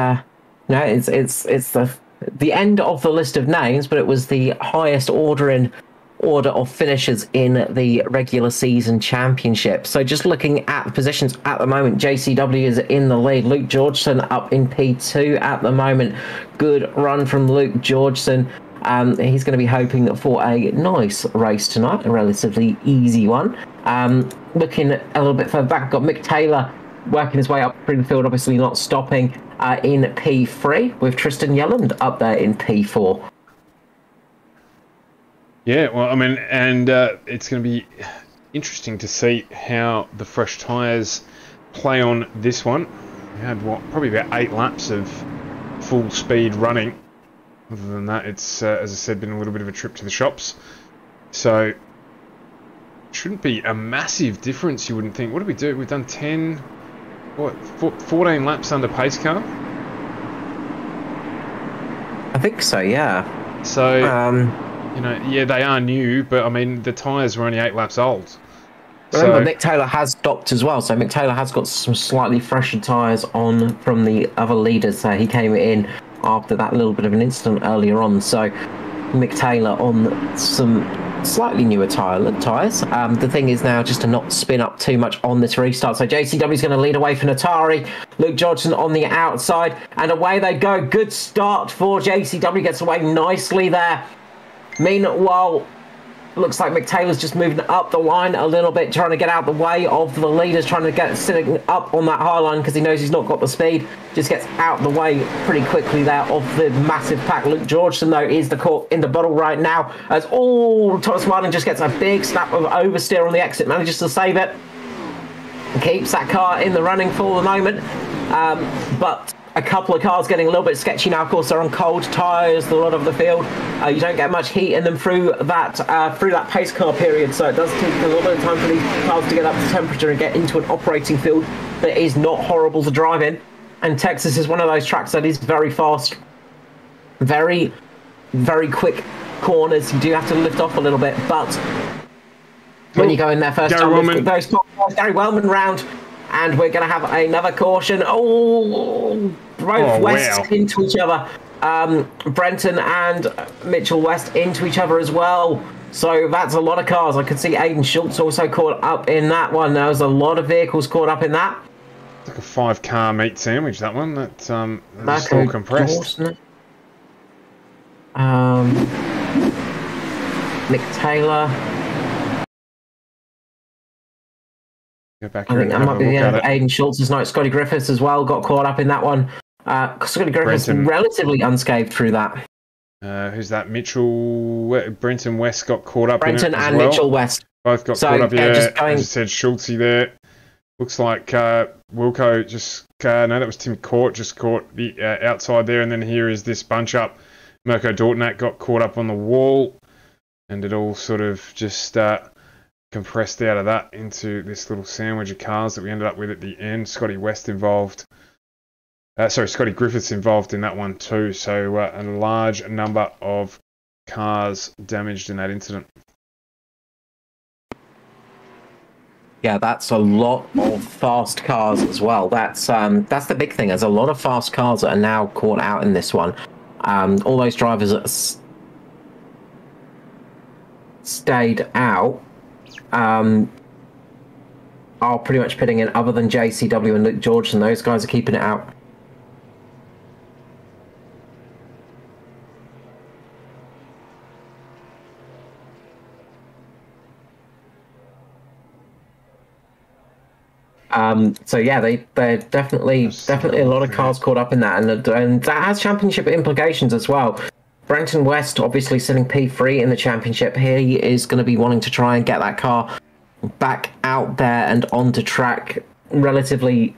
it's the end of the list of names, but it was the highest order of finishers in the regular season championship. So just looking at the positions at the moment, JCW is in the lead. Luke Georgeson up in P2 at the moment. Good run from Luke Georgeson. He's going to be hoping for a nice race tonight, a relatively easy one. Looking a little bit further back, got Mick Taylor working his way up through the field, obviously not stopping in P3, with Tristan Yelland up there in P4. Yeah, well, I mean, and it's going to be interesting to see how the fresh tyres play on this one. We had, probably about 8 laps of full speed running. Other than that, it's, as I said, been a little bit of a trip to the shops. So, shouldn't be a massive difference, you wouldn't think. What did we do? We've done 14 laps under pace car? I think so, yeah. So... you know, yeah, they are new, but I mean, the tyres were only 8 laps old. Remember, Mick Taylor has stopped as well, so Mick Taylor has got some slightly fresher tyres on from the other leaders. So he came in after that little bit of an incident earlier on. So Mick Taylor on some slightly newer tyres. The thing is now just to not spin up too much on this restart. So JCW is going to lead away for Natari. Luke Georgeson on the outside, and away they go. Good start for JCW, gets away nicely there. Meanwhile, looks like Mick Taylor's just moving up the line a little bit, trying to get out the way of the leaders, trying to get sitting up on that high line because he knows he's not got the speed. Just gets out the way pretty quickly there of the massive pack. Luke Georgeson, though, is the caught in the bottle right now, as Thomas Martin just gets a big snap of oversteer on the exit, manages to save it. Keeps that car in the running for the moment, but a couple of cars getting a little bit sketchy now. Of course, they're on cold tyres, a lot of the field. You don't get much heat in them through that pace car period, so it does take a little bit of time for these cars to get up to temperature and get into an operating field that is not horrible to drive in. And Texas is one of those tracks that is very fast, very, very quick corners. You do have to lift off a little bit, but when you go in there first time, Gary Wellman round. And we're going to have another caution. Oh, both West into each other. Brenton and Mitchell West into each other as well. So that's a lot of cars. I could see Aiden Schultz also caught up in that one. There was a lot of vehicles caught up in that. It's like a 5-car meat sandwich, that one. That's all compressed. Mick Taylor. Go back I think that might be the end of Aiden Schultz's night. Scotty Griffiths as well got caught up in that one. Scotty Griffiths relatively unscathed through that. Who's that? Brenton West got caught up Brenton in it as and well. Mitchell West. Both got caught up, yeah. As I said, Schultzy there. Looks like Wilco just... no, that was Tim Court, just caught the outside there. And then here is this bunch up. Mirko Dortnak got caught up on the wall. And it all sort of just... compressed out of that into this little sandwich of cars that we ended up with at the end. Scotty West involved. Scotty Griffiths involved in that one too. So a large number of cars damaged in that incident. Yeah, that's a lot of fast cars as well. That's the big thing. There's a lot of fast cars that are now caught out in this one. All those drivers that stayed out are pretty much pitting in, other than JCW and Luke Georgeson. Those guys are keeping it out. So yeah, they're definitely a lot of cars caught up in that, and that has championship implications as well. Brenton West obviously sitting P3 in the championship. He is going to be wanting to try and get that car back out there and onto track relatively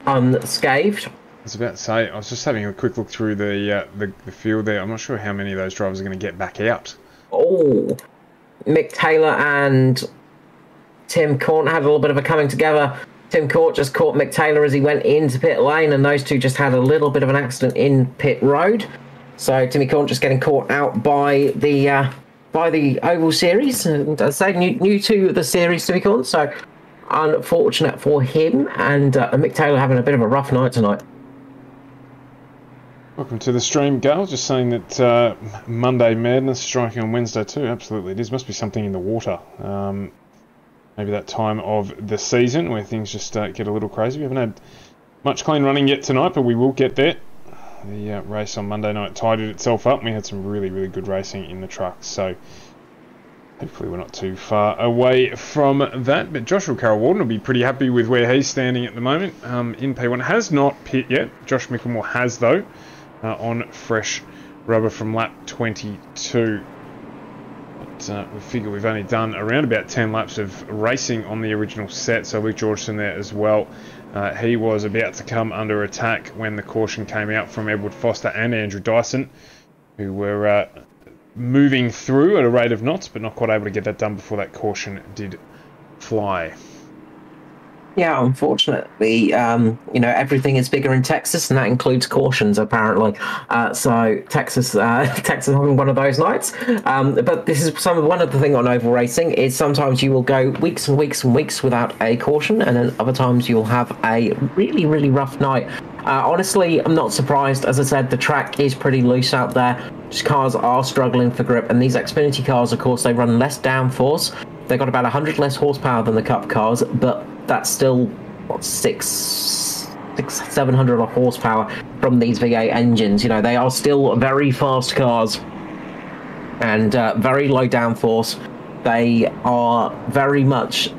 unscathed. I was about to say, I was just having a quick look through the field there. I'm not sure how many of those drivers are going to get back out. Oh, Mick Taylor and Tim Corn had a little bit of a coming together. Tim Court just caught Mick Taylor as he went into pit lane, and those two just had a little bit of an accident in pit road. So Timmy Court just getting caught out by the Oval Series, and as I say, new to the series, Timmy Court. So unfortunate for him, and Mick Taylor having a bit of a rough night tonight. Welcome to the stream, Gail. Just saying that Monday Madness striking on Wednesday too. Absolutely, it is. Must be something in the water. Maybe that time of the season where things just get a little crazy. We haven't had much clean running yet tonight, but we will get there. The race on Monday night tidied itself up. We had some really, really good racing in the trucks, so hopefully we're not too far away from that. But Joshua Carroll-Walden will be pretty happy with where he's standing at the moment. In P1 has not pit yet. Josh Mickelmore has, though, on fresh rubber from lap 22. But we figure we've only done around about 10 laps of racing on the original set, so Luke Georgeson there as well. He was about to come under attack when the caution came out from Edward Foster and Andrew Dyson, who were moving through at a rate of knots, but not quite able to get that done before that caution did fly. Yeah, unfortunately, everything is bigger in Texas, and that includes cautions, apparently. So Texas having one of those nights. But this is one of the thing on oval racing is sometimes you will go weeks and weeks and weeks without a caution, and then other times you'll have a really, really rough night. Honestly, I'm not surprised. As I said, the track is pretty loose out there. Just cars are struggling for grip, and these Xfinity cars, of course, they run less downforce. They've got about 100 less horsepower than the Cup cars, but that's still, what, 700 horsepower from these V8 engines. You know, they are still very fast cars and very low downforce. They are very much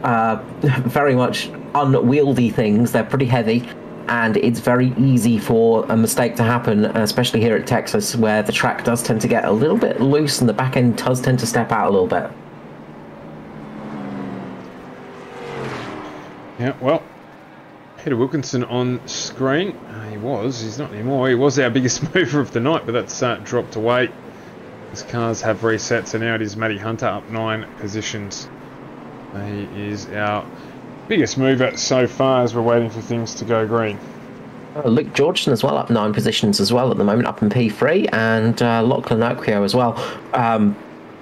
unwieldy things. They're pretty heavy, and it's very easy for a mistake to happen, especially here at Texas, where the track does tend to get a little bit loose and the back end does tend to step out a little bit. Yeah, well, Peter Wilkinson on screen. He's not anymore. He was our biggest mover of the night, but that's dropped away. His cars have reset, so now it is Matty Hunter up 9 positions. He is our biggest mover so far as we're waiting for things to go green. Luke Georgeson as well, up 9 positions as well at the moment, up in P3, and Lachlan Oakio as well.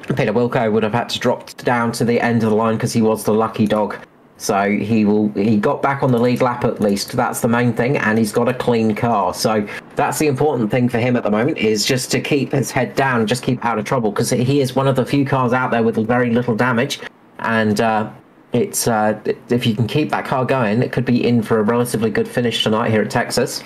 Peter Wilco would have had to drop down to the end of the line because he was the lucky dog. So he got back on the lead lap at least. That's the main thing, and he's got a clean car. So that's the important thing for him at the moment, is just to keep his head down, just keep out of trouble, because he is one of the few cars out there with very little damage. And if you can keep that car going, it could be in for a relatively good finish tonight here at Texas.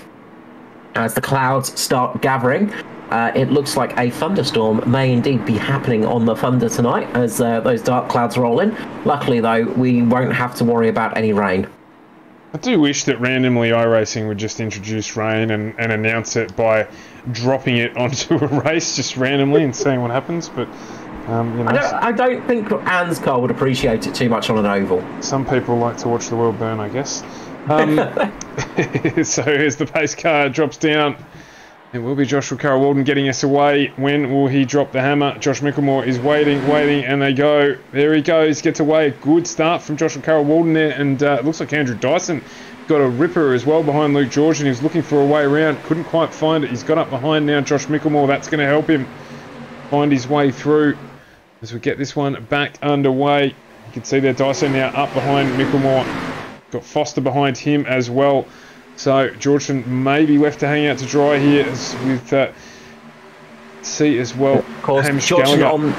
As the clouds start gathering, it looks like a thunderstorm may indeed be happening on the Thunder tonight as those dark clouds roll in. Luckily, though, we won't have to worry about any rain. I do wish that randomly iRacing would just introduce rain and announce it by dropping it onto a race just randomly and seeing what happens, but I don't think ANZCAR would appreciate it too much on an oval. Some people like to watch the world burn, I guess. So as the pace car drops down, it will be Joshua Carroll-Walden getting us away. When will he drop the hammer? Josh Mickelmore is waiting, and they go. There he goes, gets away. Good start from Joshua Carroll-Walden there, and it looks like Andrew Dyson got a ripper as well behind Luke George, and he was looking for a way around. Couldn't quite find it. He's got up behind now Josh Mickelmore. That's going to help him find his way through as we get this one back underway. You can see there Dyson now up behind Mickelmore. Got Foster behind him as well. So Georgeson may be left to hang out to dry here with C as well. Of course, Georgeson on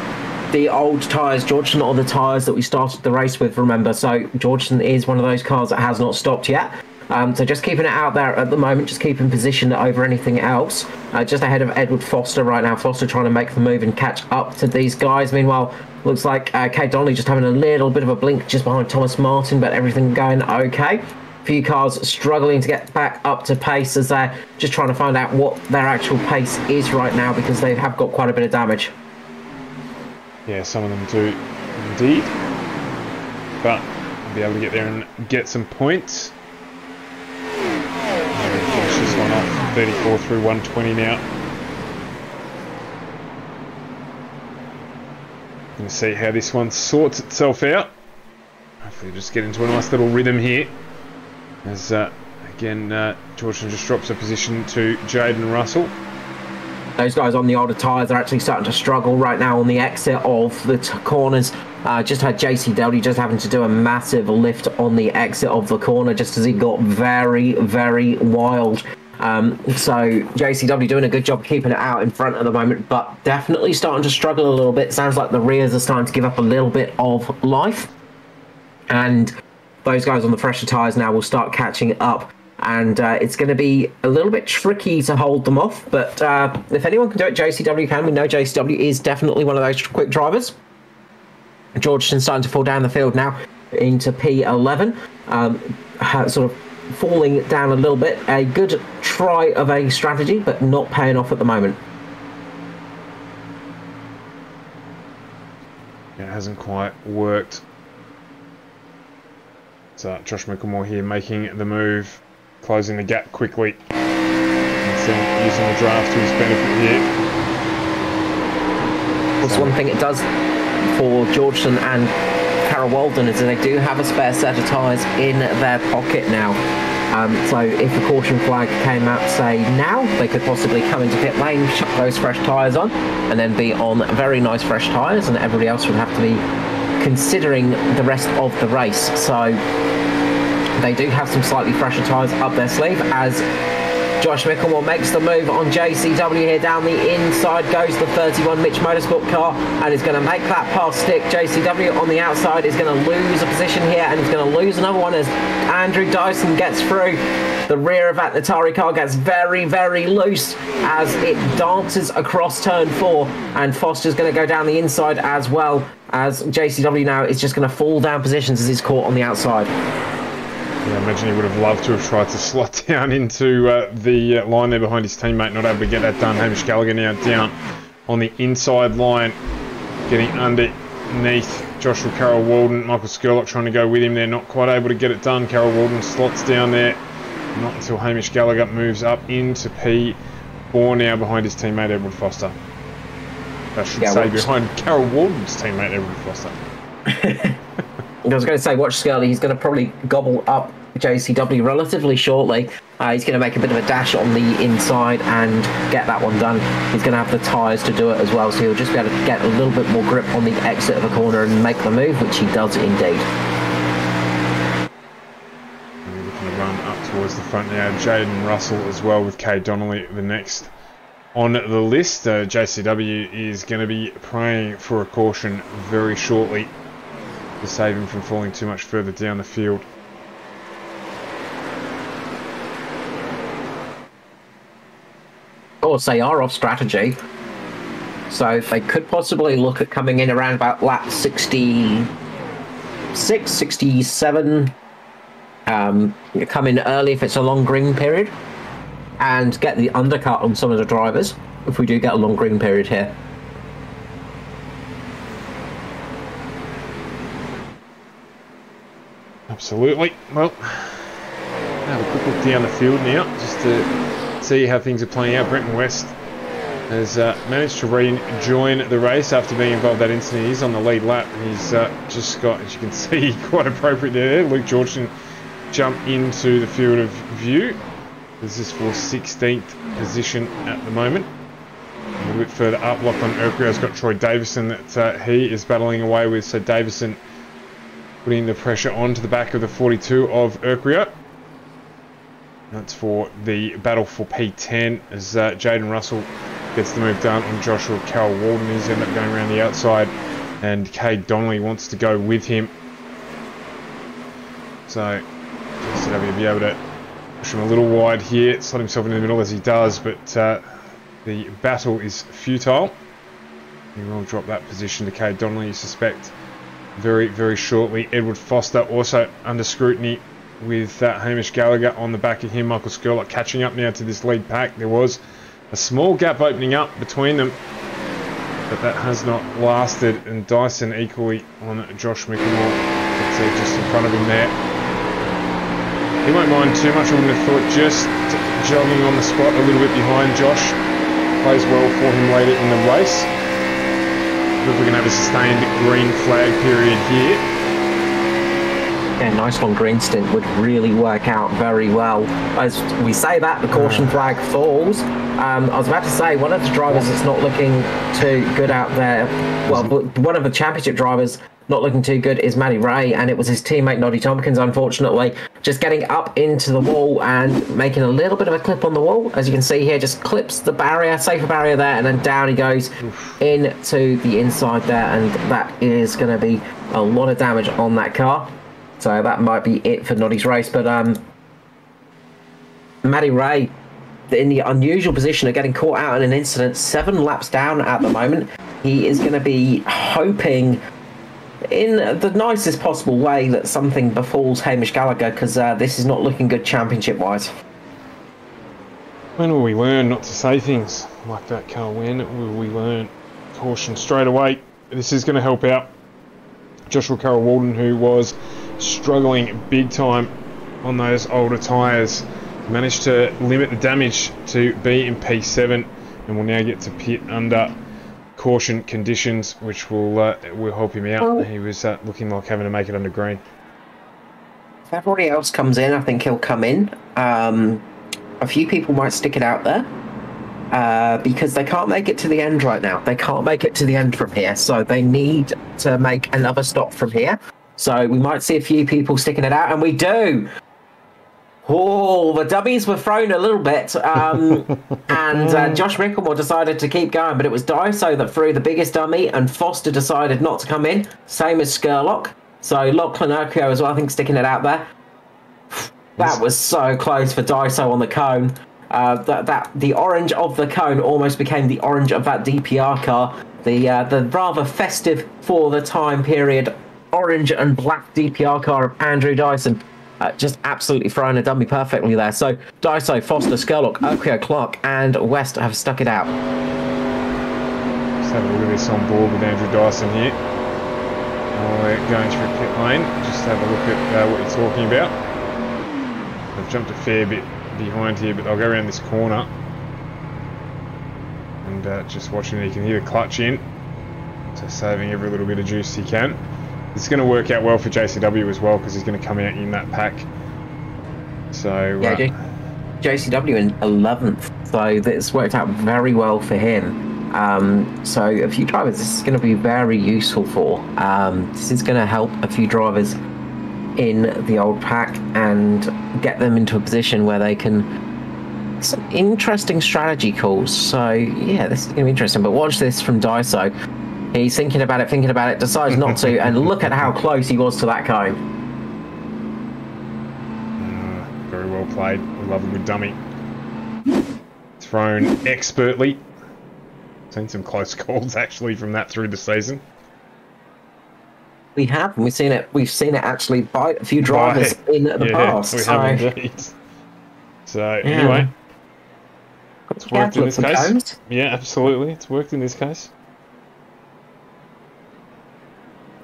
the old tyres. Georgeson on the tyres that we started the race with, remember. So Georgeson is one of those cars that has not stopped yet. So just keeping it out there at the moment, just keeping position over anything else. Just ahead of Edward Foster right now. Foster trying to make the move and catch up to these guys. Meanwhile, looks like Kate Donnelly just having a little bit of a blink just behind Thomas Martin, but everything going okay. Few cars struggling to get back up to pace as they're just trying to find out what their actual pace is right now, because they have got quite a bit of damage. Yeah, some of them do indeed, but we'll be able to get there and get some points. Finish this one off 34 through 120 now. Going to see how this one sorts itself out. Hopefully just get into a nice little rhythm here. As again, Georgeson just drops a position to Jaden Russell. Those guys on the older tyres are actually starting to struggle right now on the exit of the corners. Just had JCW just having to do a massive lift on the exit of the corner just as he got very, very wild. So JCW doing a good job keeping it out in front at the moment, but definitely starting to struggle a little bit. Sounds like the rears are starting to give up a little bit of life. And those guys on the fresher tyres now will start catching up. And it's going to be a little bit tricky to hold them off. But if anyone can do it, JCW can. We know JCW is definitely one of those quick drivers. Georgeson's starting to fall down the field now into P11. Sort of falling down a little bit. A good try of a strategy, but not paying off at the moment. It hasn't quite worked. So Josh Micklemore here making the move, closing the gap quickly. And using the draft to his benefit here. That's one thing it does for Georgeson and Carol Walden is that they do have a spare set of tyres in their pocket now. So if a caution flag came out, say now, they could possibly come into pit lane, chuck those fresh tyres on, and then be on very nice fresh tyres, and everybody else would have to be considering the rest of the race. So they do have some slightly fresher tyres up their sleeve as Josh Micklemore makes the move on JCW here. Down the inside goes the 31 Mitch Motorsport car and is going to make that pass stick. JCW on the outside is going to lose a position here and he's going to lose another one as Andrew Dyson gets through. The rear of that Natari car gets very, very loose as it dances across turn 4 and Foster's going to go down the inside as well as JCW now is just going to fall down positions as he's caught on the outside. Yeah, I imagine he would have loved to have tried to slot down into the line there behind his teammate, not able to get that done. Hamish Gallagher now down on the inside line, getting underneath Joshua Carroll Walden. Michael Skurlock trying to go with him there, not quite able to get it done. Carroll Walden slots down there, not until Hamish Gallagher moves up into P4 now behind his teammate Edward Foster. I should say behind Carroll Walden's teammate Edward Foster. I was going to say, watch Scully. He's going to probably gobble up JCW relatively shortly. He's going to make a bit of a dash on the inside and get that one done. He's going to have the tyres to do it as well, so he'll just be able to get a little bit more grip on the exit of a corner and make the move, which he does indeed. We're looking to run up towards the front now. Jaden Russell as well with Kay Donnelly, the next on the list. JCW is going to be praying for a caution very shortly to save him from falling too much further down the field. Of course, they are off strategy, so they could possibly look at coming in around about lap 66, 67, come in early if it's a long green period, and get the undercut on some of the drivers if we do get a long green period here. Absolutely. Well, have a quick look down the field now, just to see how things are playing out. Brenton West has managed to rejoin the race after being involved in that incident. He's on the lead lap. He's just got, as you can see, quite appropriate there. Luke Georgeson jump into the field of view. This is for 16th position at the moment. A little bit further up, Lachlan Urquhart's got Troy Davison that he is battling away with. So Davison putting the pressure onto the back of the 42 of Urquhart. That's for the battle for P10 as Jaden Russell gets the move done on Joshua Carroll Walden. He's ended up going around the outside and Cade Donnelly wants to go with him. So JCW will be able to push him a little wide here, slot himself in the middle as he does, but the battle is futile. He will drop that position to Cade Donnelly, you suspect, very, very shortly. Edward Foster also under scrutiny with Hamish Gallagher on the back of him. Michael Skurlock catching up now to this lead pack. There was a small gap opening up between them, but that has not lasted, and Dyson equally on Josh Micklemore. Let's see, just in front of him there. He won't mind too much, I wouldn't have thought, just jogging on the spot a little bit behind Josh. Plays well for him later in the race. If we're going to have a sustained green flag period here. Yeah, nice long green stint would really work out very well. As we say that, the caution flag falls. I was about to say, one of the drivers that's not looking too good out there, well, one of the championship drivers not looking too good is Matty Ray, and it was his teammate Noddy Tompkins, unfortunately, just getting up into the wall and making a little bit of a clip on the wall. As you can see here, just clips the barrier, safer barrier there, and then down he goes into the inside there, and that is going to be a lot of damage on that car. So that might be it for Noddy's race, but Matty Ray in the unusual position of getting caught out in an incident, 7 laps down at the moment. He is going to be hoping in the nicest possible way that something befalls Hamish Gallagher, because this is not looking good championship-wise. When will we learn not to say things like that, Carl? When will we learn? Caution straight away. This is going to help out Joshua Carroll-Walden, who was struggling big time on those older tyres. Managed to limit the damage to be in P7 and will now get to pit under caution conditions, which will help him out. He was looking like having to make it under green. If everybody else comes in, I think he'll come in. A few people might stick it out there because they can't make it to the end right now. They can't make it to the end from here, so they need to make another stop from here. So we might see a few people sticking it out, and we do. Oh, the dummies were thrown a little bit, and Josh Mickelmore decided to keep going, but it was Daiso that threw the biggest dummy, and Foster decided not to come in, same as Skurlock. So Lachlan Urquio as well, I think, sticking it out there. That was so close for Daiso on the cone. The orange of the cone almost became the orange of that DPR car. The rather festive for the time period orange and black DPR car of Andrew Dyson. Just absolutely throwing a dummy perfectly there. So Daiso, Foster, Skurlock, Urquio, Clark and West have stuck it out. Just have a look at this on board with Andrew Dyson here. We're going through pit lane. Just have a look at what you're talking about. I've jumped a fair bit behind here, but I'll go around this corner. And just watching, you can hear the clutch in. So saving every little bit of juice he can. This is going to work out well for JCW as well, because he's going to come out in that pack. So yeah, JCW in 11th, so this worked out very well for him. So a few drivers this is going to be very useful for. This is going to help a few drivers in the old pack and get them into a position where they can some interesting strategy calls. So yeah, this is going to be interesting. But watch this from Daiso. He's thinking about it, decides not to, and look at how close he was to that cone. Very well played. We love a good dummy. Thrown expertly. Seen some close calls actually from that through the season. We have, and we've seen it actually bite a few drivers in the past. We have indeed. So anyway, it's worked in this case. Cones. Yeah, absolutely, it's worked in this case.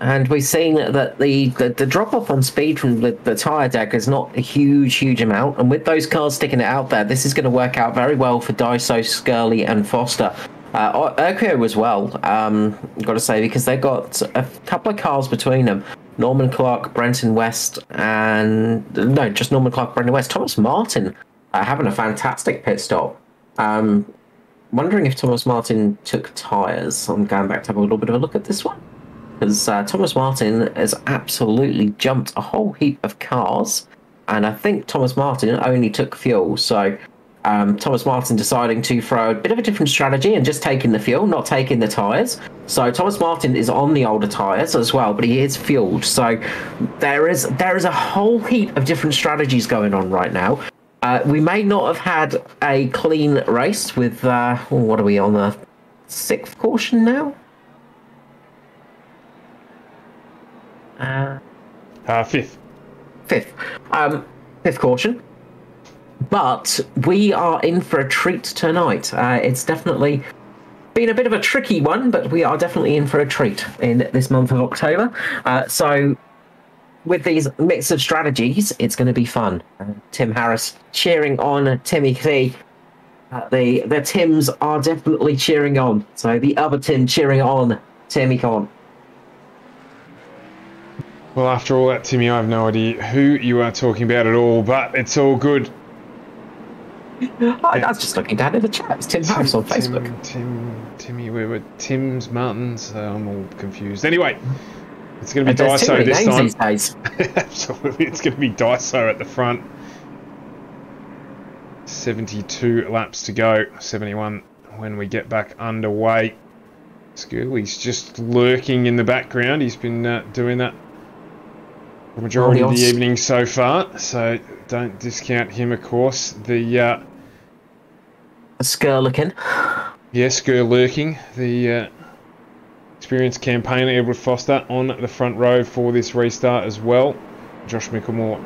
And we've seen that the drop-off on speed from the tyre deck is not a huge amount. And with those cars sticking it out there, this is going to work out very well for Daiso, Skurley and Foster. Urquio as well, got to say, because they've got a couple of cars between them. Norman Clark, Brenton West, and... No, just Norman Clark, Brenton West. Thomas Martin having a fantastic pit stop. Wondering if Thomas Martin took tyres. I'm going back to have a little bit of a look at this one. Because Thomas Martin has absolutely jumped a whole heap of cars, and I think Thomas Martin only took fuel. So Thomas Martin deciding to throw a bit of a different strategy and just taking the fuel, not taking the tyres. So Thomas Martin is on the older tyres as well, but he is fueled. So there is a whole heap of different strategies going on right now. We may not have had a clean race with, what are we on, the 6th caution now? Fifth. Fifth caution. But we are in for a treat tonight. It's definitely been a bit of a tricky one, but we are definitely in for a treat in this month of October. So with these mix of strategies, it's going to be fun. Tim Harris cheering on Timmy T. The Tims are definitely cheering on. So the other Tim cheering on Timmy Con. Well, after all that, Timmy, I have no idea who you are talking about at all, but it's all good. I was just looking down in the chat. It's Tim House on Facebook. Timmy, we were Tim's Martins. I'm all confused. Anyway, it's going to be There's too Daiso many this names time. these days. Absolutely, it's going to be Daiso at the front. 72 laps to go. 71 when we get back underway. Skirley's just lurking in the background. He's been doing that for the majority of the evening so far, so don't discount him, of course. The Skirlurking. Yeah, Skirlurking, the experienced campaigner Edward Foster on the front row for this restart as well. Josh Mickelmore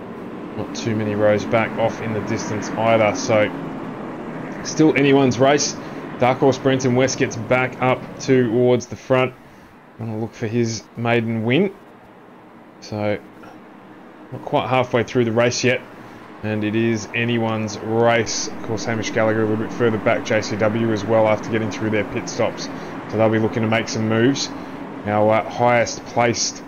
not too many rows back off in the distance either, so still anyone's race. Dark Horse Brenton West gets back up towards the front. Want to look for his maiden win. So not quite halfway through the race yet, and it is anyone's race. Of course, Hamish Gallagher a little bit further back, JCW as well, after getting through their pit stops, so they'll be looking to make some moves. Our highest placed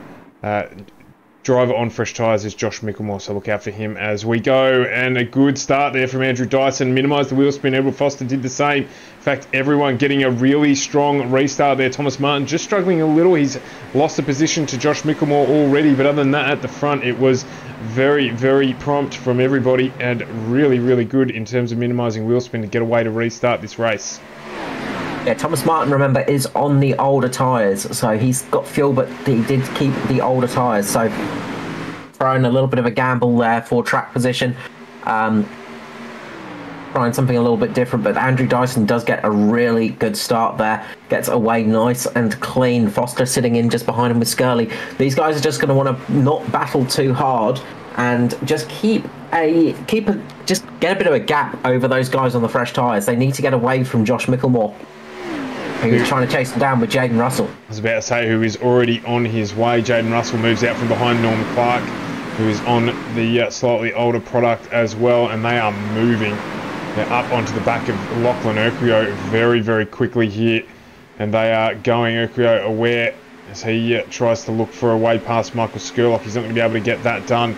driver on fresh tyres is Josh Mickelmore, so look out for him as we go. And a good start there from Andrew Dyson. Minimised the wheel spin. Edward Foster did the same. In fact, everyone getting a really strong restart there. Thomas Martin just struggling a little. He's lost a position to Josh Mickelmore already, but other than that, at the front, it was very, very prompt from everybody and really, really good in terms of minimising wheel spin to get away to restart this race. Yeah, Thomas Martin, remember, is on the older tyres, so he's got fuel, but he did keep the older tyres, so throwing a little bit of a gamble there for track position. Trying something a little bit different, but Andrew Dyson does get a really good start there. Gets away nice and clean. Foster sitting in just behind him with Skirley. These guys are just going to want to not battle too hard and just just get a bit of a gap over those guys on the fresh tyres. They need to get away from Josh Mickelmore, who's trying to chase him down with Jaden Russell. I was about to say, who is already on his way. Jaden Russell moves out from behind Norm Clark, who is on the slightly older product as well, and they are moving. They're up onto the back of Lachlan Urquio very, very quickly here, and they are going Urquio aware as he tries to look for a way past Michael Skurlock. He's not going to be able to get that done.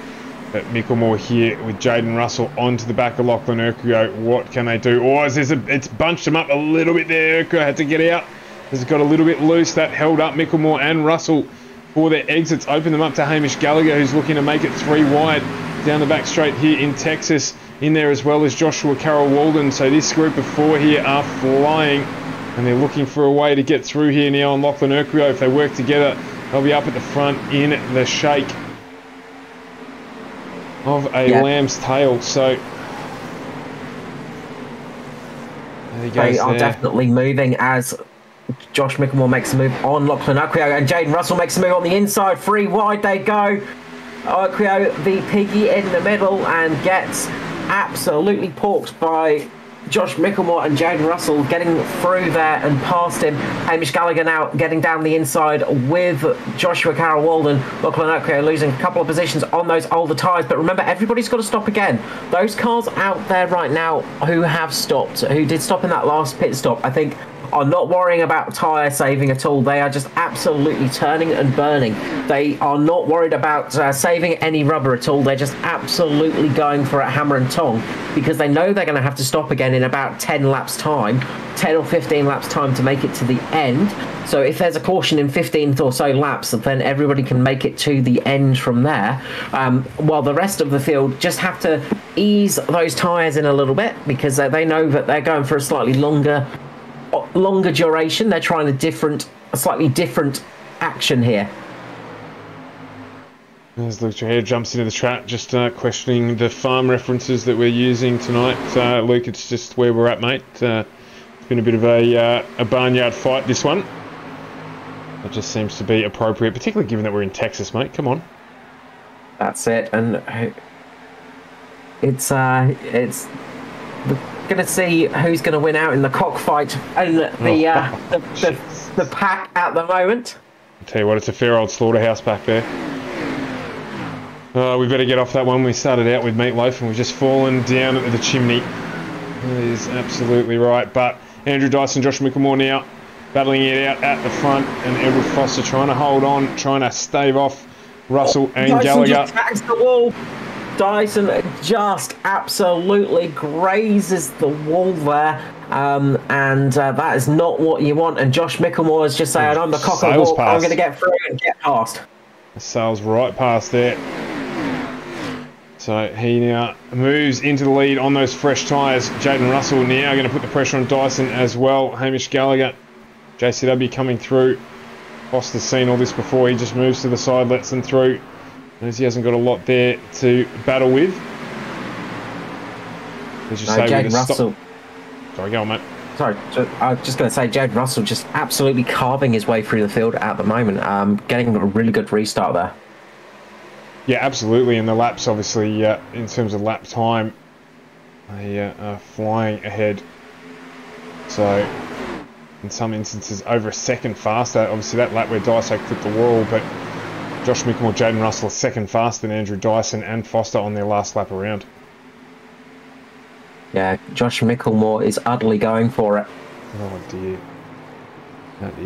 But Mickelmore here with Jaden Russell onto the back of Lachlan Urquio. What can they do? Oh, it's bunched him up a little bit there. Urquio had to get out. Has got a little bit loose. That held up Mickelmore and Russell for their exits. Opened them up to Hamish Gallagher, who's looking to make it 3 wide down the back straight here in Texas. In there as well as Joshua Carroll Walden. So this group of 4 here are flying, and they're looking for a way to get through here now on Lachlan Urquio. If they work together, they'll be up at the front in the shake of a lamb's tail. So they are definitely moving as Josh Mickelmore makes a move on Lachlan Urquio, and Jaden Russell makes a move on the inside. 3 wide they go. Urquio, the piggy, in the middle and gets absolutely porked by Josh Mickelmore, and Jaden Russell getting through there and past him. Hamish Gallagher now getting down the inside with Joshua Carroll Walden. Lachlan Urquio losing a couple of positions on those older tyres, but remember, everybody's got to stop again. Those cars out there right now who have stopped, who did stop in that last pit stop, I think are not worrying about tyre saving at all. They are just absolutely turning and burning. They are not worried about saving any rubber at all. They're just absolutely going for it hammer and tong, because they know they're going to have to stop again in about 10 laps time, 10 or 15 laps time to make it to the end. So if there's a caution in 15 or so laps, then everybody can make it to the end from there, while the rest of the field just have to ease those tyres in a little bit, because they know that they're going for a slightly longer duration. They're trying a slightly different action here. As Luke Traherne jumps into the chat, just questioning the farm references that we're using tonight. Luke, it's just where we're at, mate. It's been a bit of a barnyard fight, this one. It just seems to be appropriate, particularly given that we're in Texas, mate. Come on. That's it, and it's going to see who's going to win out in the cockfight and the pack at the moment. I'll tell you what, it's a fair old slaughterhouse back there. We better get off that one. We started out with Meatloaf and we've just fallen down the chimney. That is absolutely right. But Andrew Dyson, Josh Mickelmore now battling it out at the front, and Edward Foster trying to hold on, trying to stave off Russell and Dyson Gallagher. just tags the wall. Dyson just absolutely grazes the wall there. And that is not what you want. And Josh Mickelmore is just saying, I'm the cock of the walk. I'm going to get through and get past. Sails right past there. So he now moves into the lead on those fresh tyres. Jaden Russell now going to put the pressure on Dyson as well. Hamish Gallagher, JCW coming through. Foster's seen all this before. He just moves to the side, lets them through. As he hasn't got a lot there to battle with. As you say, Jaden Russell. Sorry, go on, mate. Sorry, I was just going to say, Jaden Russell just absolutely carving his way through the field at the moment. Getting a really good restart there. Yeah, absolutely. And the laps, obviously, in terms of lap time, they are flying ahead. So, in some instances, over a second faster. Obviously, that lap where Dyso clipped the wall, but Josh Mickelmore, Jaden Russell a second faster than Andrew Dyson and Foster on their last lap around. Yeah, Josh Mickelmore is utterly going for it. Oh dear.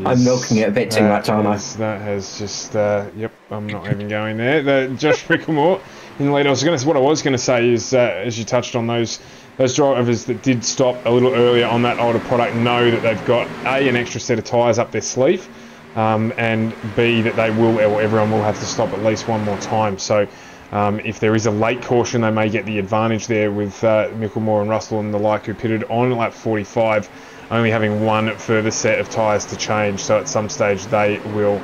I'm milking it a bit too much, aren't I? That has just, yep, I'm not even going there. Josh Mickelmore in the lead. What I was going to say is, as you touched on, those drivers that did stop a little earlier on that older product know that they've got A, an extra set of tyres up their sleeve, and B, that they will, or everyone will have to stop at least one more time. So if there is a late caution, they may get the advantage there with Mickelmore and Russell and the like, who pitted on lap 45, only having one further set of tyres to change. So at some stage they will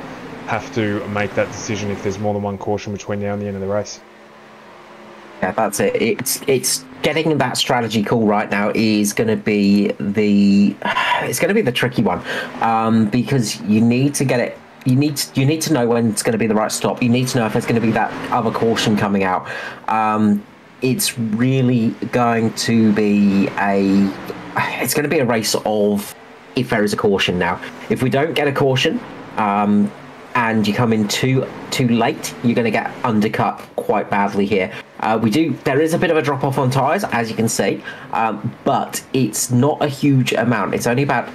have to make that decision if there's more than one caution between now and the end of the race. Yeah, that's it. It's getting that strategy call right now is going to be the tricky one, because you need to get it. You need to know when it's going to be the right stop. You need to know if there's going to be that other caution coming out. It's really going to be a race of if there is a caution now. If we don't get a caution, and you come in too late, you're going to get undercut quite badly here. There is a bit of a drop off on tyres, as you can see, but it's not a huge amount. It's only about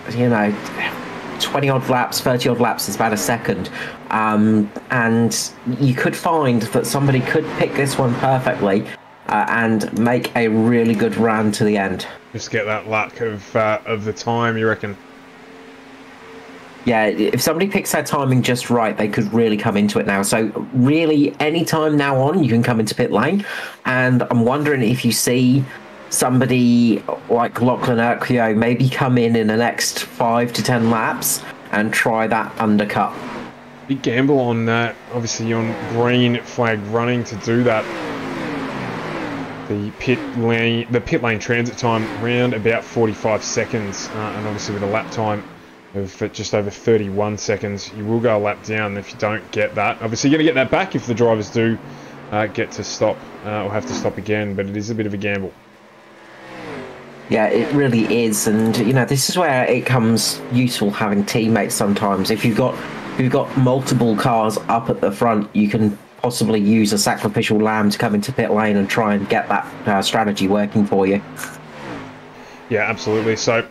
20 odd laps, 30 odd laps. It's about a second, and you could find that somebody could pick this one perfectly and make a really good run to the end. Just get that luck of the time, you reckon? Yeah, if somebody picks their timing just right, they could really come into it now. So really, any time now on, you can come into pit lane. And I'm wondering if you see somebody like Lachlan Urquio maybe come in the next 5 to 10 laps and try that undercut. Big gamble on that. Obviously, you're on green flag running to do that. The pit lane transit time around about 45 seconds, and obviously with a lap time of just over 31 seconds, you will go a lap down if you don't get that. Obviously, you're going to get that back if the drivers do get to stop or have to stop again, but it is a bit of a gamble. Yeah, it really is, and this is where it comes useful having teammates sometimes. If you've got multiple cars up at the front, you can possibly use a sacrificial lamb to come into pit lane and try and get that strategy working for you. Yeah, absolutely. So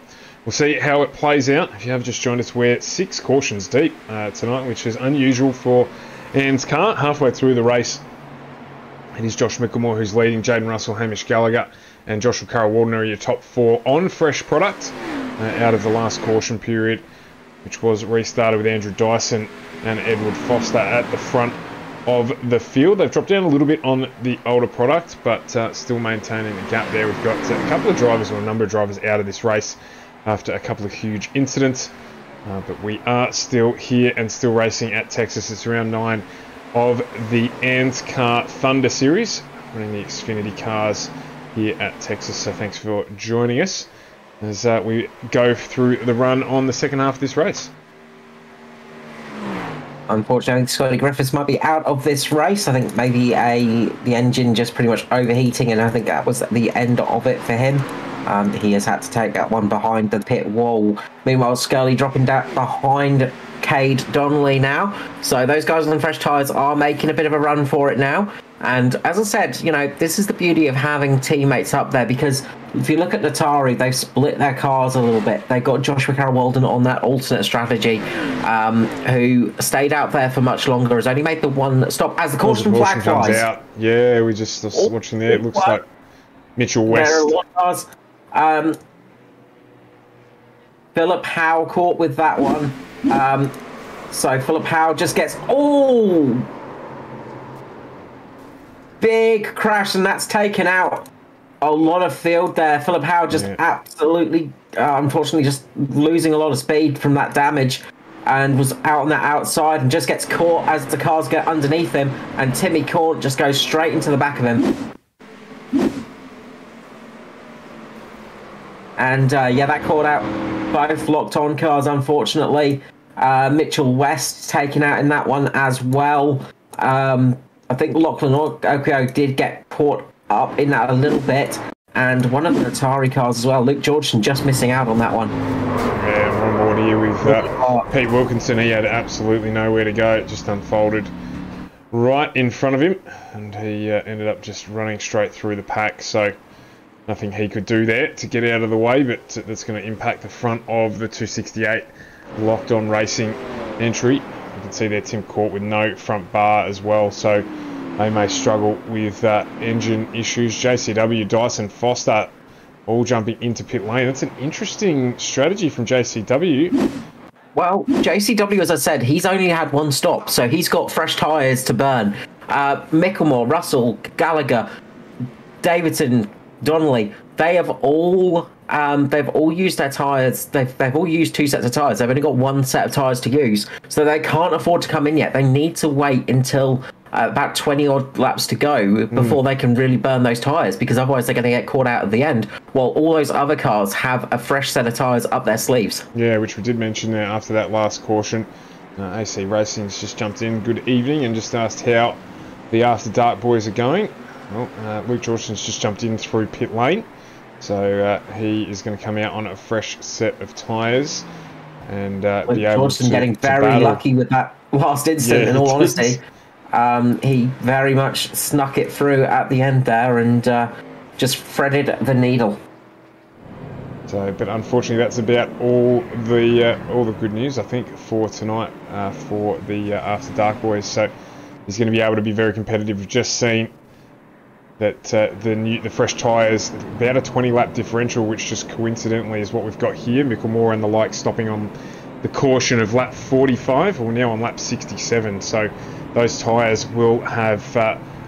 we'll see how it plays out. If you have just joined us, we're 6 cautions deep tonight, which is unusual for ANZCAR. Halfway through the race, it is Josh Mickelmore who's leading. Jaden Russell, Hamish Gallagher and Joshua Carroll-Walden are your top 4 on fresh product out of the last caution period, which was restarted with Andrew Dyson and Edward Foster at the front of the field. They've dropped down a little bit on the older product, but still maintaining the gap there. We've got a couple of drivers, or a number of drivers, out of this race after a couple of huge incidents, but we are still here and still racing at Texas. It's round 9 of the ANZCAR Thunder Series, running the Xfinity cars here at Texas. So thanks for joining us as we go through the run on the second half of this race. Unfortunately, Scotty Griffiths might be out of this race. I think maybe the engine just pretty much overheating, and I think that was the end of it for him. He has had to take that one behind the pit wall. Meanwhile, Scully dropping down behind Cade, Donnelly now. So those guys on fresh tyres are making a bit of a run for it now. And as I said, you know, this is the beauty of having teammates up there, because if you look at Natari, they've split their cars a little bit. They got Joshua Carroll-Walden on that alternate strategy, who stayed out there for much longer, has only made the one stop as the caution flag flies. Out. Yeah, we just watching there. It looks like Mitchell West. Philip Howe caught with that one. So Philip Howe just gets... Big crash, and that's taken out a lot of field there. Philip Howe just absolutely, unfortunately, just losing a lot of speed from that damage, and was out on that outside and just gets caught as the cars get underneath him, and Timmy Corn just goes straight into the back of him. And yeah, that caught out both locked-on cars, unfortunately. Mitchell West taken out in that one as well. I think Lachlan Okio did get caught up in that a little bit, and one of the Atari cars as well. Luke Georgeson just missing out on that one. Yeah, one more here with Pete Wilkinson. He had absolutely nowhere to go. It just unfolded right in front of him, and he ended up just running straight through the pack. So nothing he could do there to get out of the way, but that's going to impact the front of the 268 Locked On Racing entry. You can see there Tim Court with no front bar as well, so they may struggle with engine issues. JCW, Dyson Foster all jumping into pit lane. That's an interesting strategy from JCW. Well, JCW, as I said, he's only had one stop, so he's got fresh tyres to burn. Micklemore, Russell, Gallagher, Davidson, Donnelly, they have all used their tyres. They've all used 2 sets of tyres. They've only got 1 set of tyres to use, so they can't afford to come in yet. They need to wait until about 20 odd laps to go before they can really burn those tyres, because otherwise they're going to get caught out at the end, while all those other cars have a fresh set of tyres up their sleeves. Yeah, which we did mention there after that last caution. AC Racing's just jumped in. Good evening, and just asked how the After Dark boys are going. Well, Luke Georgeson's just jumped in through pit lane, so he is going to come out on a fresh set of tyres and be able to getting very lucky with that last incident, in all honesty. He very much snuck it through at the end there and just threaded the needle. So, but unfortunately, that's about all the good news, I think, for tonight for the After Dark boys. So he's going to be able to be very competitive. We've just seen that the fresh tyres, about a 20-lap differential, which just coincidentally is what we've got here. Micklemore and the like stopping on the caution of lap 45, or now on lap 67. So those tyres will have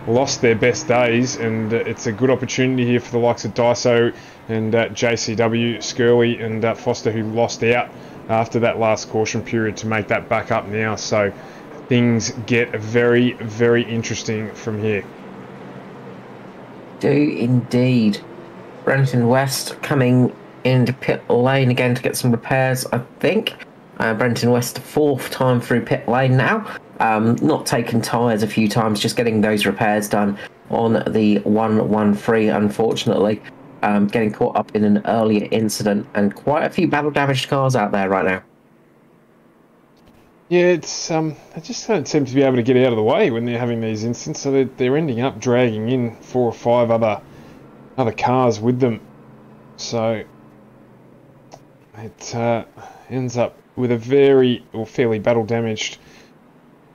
lost their best days, and it's a good opportunity here for the likes of Daiso and JCW, Skirley and Foster, who lost out after that last caution period, to make that back up now. So things get very, very interesting from here. Do indeed. Brenton West coming into pit lane again to get some repairs, I think. Brenton West, 4th time through pit lane now. Not taking tyres a few times, just getting those repairs done on the 113, unfortunately. Getting caught up in an earlier incident, and quite a few battle damaged cars out there right now. Yeah, it's they just don't seem to be able to get out of the way when they're having these incidents, so they're ending up dragging in 4 or 5 other cars with them. So it ends up with a fairly battle damaged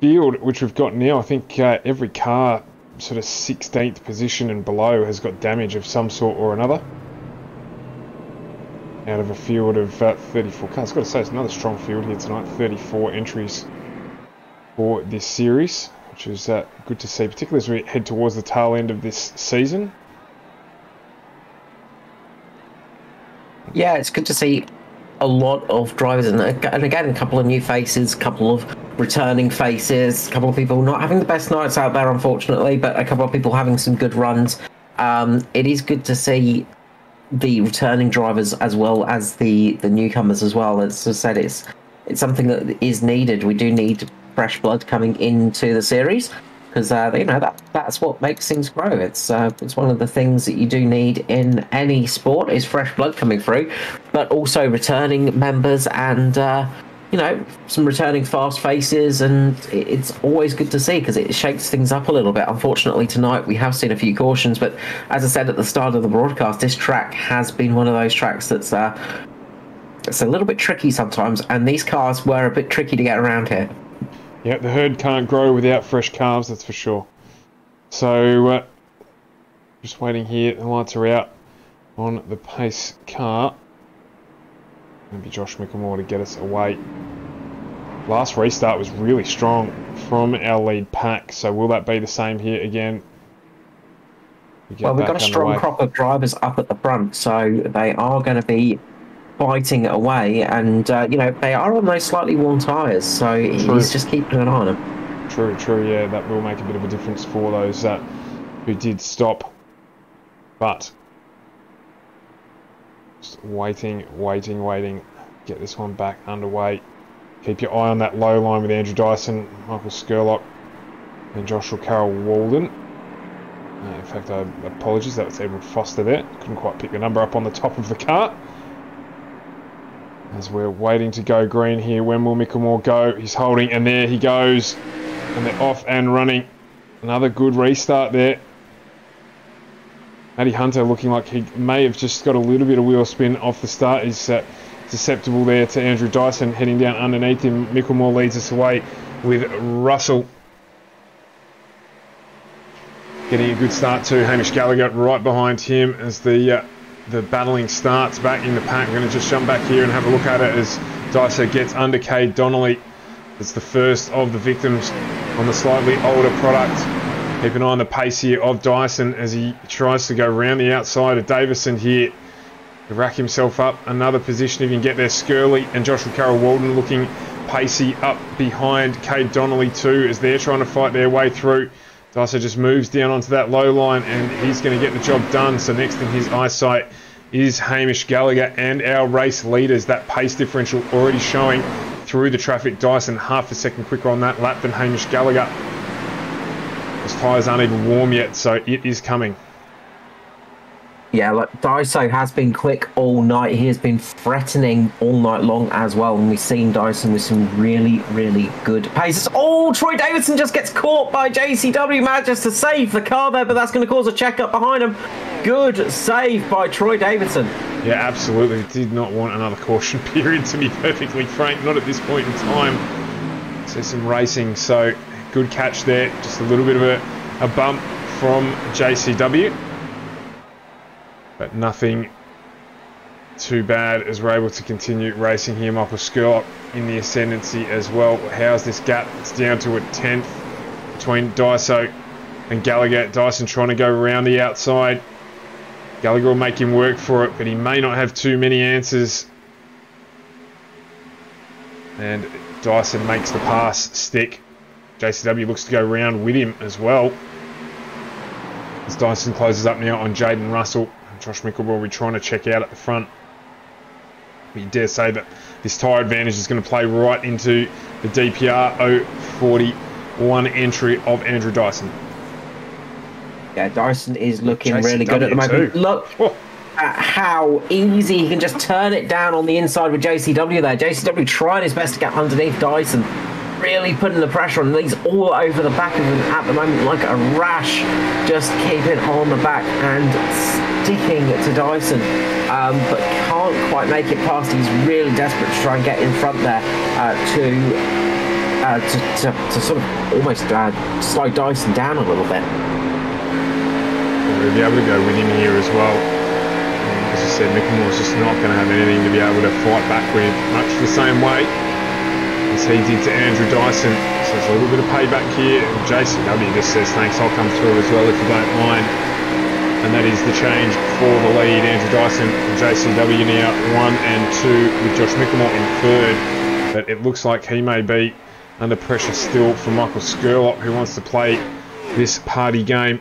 field, which we've got now. I think every car sort of 16th position and below has got damage of some sort or another, out of a field of 34 cars. I've got to say, it's another strong field here tonight. 34 entries for this series, which is good to see, particularly as we head towards the tail end of this season. Yeah, it's good to see a lot of drivers, and again, a couple of new faces, a couple of returning faces, a couple of people not having the best nights out there, unfortunately, but a couple of people having some good runs. It is good to see the returning drivers as well as the newcomers as well. As I said, it's something that is needed. We do need fresh blood coming into the series, because that's what makes things grow. It's one of the things that you do need in any sport, is fresh blood coming through, but also returning members and some returning fast faces, and it's always good to see because it shakes things up a little bit. Unfortunately, tonight we have seen a few cautions, but as I said at the start of the broadcast, this track has been one of those tracks that's it's a little bit tricky sometimes, and these cars were a bit tricky to get around here. Yeah, the herd can't grow without fresh calves, that's for sure. So, just waiting here, the lights are out on the pace car. Maybe Josh Mickelmore to get us away. Last restart was really strong from our lead pack, so will that be the same here again? Well, we've got a strong crop of drivers up at the front, so they are going to be fighting away, and they are on those slightly worn tyres, so he's just keeping an eye on them. True, yeah, that will make a bit of a difference for those who did stop, but just waiting, get this one back underway. Keep your eye on that low line with Andrew Dyson, Michael Skurlock and Joshua Carroll Walden. In fact, apologies, that was Edward Foster there. Couldn't quite pick the number up on the top of the car. As we're waiting to go green here, when will Mickelmore go? He's holding, and there he goes. And they're off and running. Another good restart there. Matty Hunter looking like he may have just got a little bit of wheel spin off the start. He's susceptible there to Andrew Dyson heading down underneath him. Mickelmore leads us away with Russell. Getting a good start too. Hamish Gallagher right behind him as the battling starts back in the pack. I'm going to just jump back here and have a look at it as Dyson gets under Cade Donnelly. It's the first of the victims on the slightly older product. Keep an eye on the pace here of Dyson as he tries to go round the outside of Davison here to rack himself up another position if he can get there. Skirley and Joshua Carroll Walden looking pacey up behind Cade Donnelly too as they're trying to fight their way through. Dyson just moves down onto that low line and he's going to get the job done. So next in his eyesight is Hamish Gallagher and our race leaders. That pace differential already showing through the traffic. Dyson half a second quicker on that lap than Hamish Gallagher. His tyres aren't even warm yet, so it is coming. Yeah, look, Dyson has been quick all night. He has been threatening all night long as well. And we've seen Dyson with some really, really good paces. Oh, Troy Davidson just gets caught by JCW. Manages to save the car there, but that's going to cause a check-up behind him. Good save by Troy Davidson. Yeah, absolutely. Did not want another caution period, to be perfectly frank. Not at this point in time. So some racing, so good catch there. Just a little bit of a bump from JCW. But nothing too bad as we're able to continue racing here. Michael Skurlock in the ascendancy as well. How's this gap? It's down to a 10th between Dyson and Gallagher. Dyson trying to go around the outside. Gallagher will make him work for it, but he may not have too many answers. And Dyson makes the pass stick. JCW looks to go round with him as well. As Dyson closes up now on Jaden Russell. Josh Mickelmore will be trying to check out at the front. We dare say that this tyre advantage is going to play right into the DPR 041 entry of Andrew Dyson. Yeah, Dyson is looking really good at the moment. Too. Look at how easy he can just turn it down on the inside with JCW there. JCW trying his best to get underneath Dyson. Really putting the pressure on. He's all over the back of him at the moment like a rash. Just keeping on the back and sticking to Dyson. But can't quite make it past. He's really desperate to try and get in front there to sort of almost slow Dyson down a little bit. We'll be able to go with him here as well. As I said, Mickelmore's just not going to have anything to be able to fight back with much the same way as he did to Andrew Dyson. So there's a little bit of payback here. JCW just says thanks, I'll come through as well if you don't mind. And that is the change for the lead. Andrew Dyson and JCW now 1 and 2 with Josh Mickelmore in third. But it looks like he may be under pressure still from Michael Skurlock, who wants to play this party game.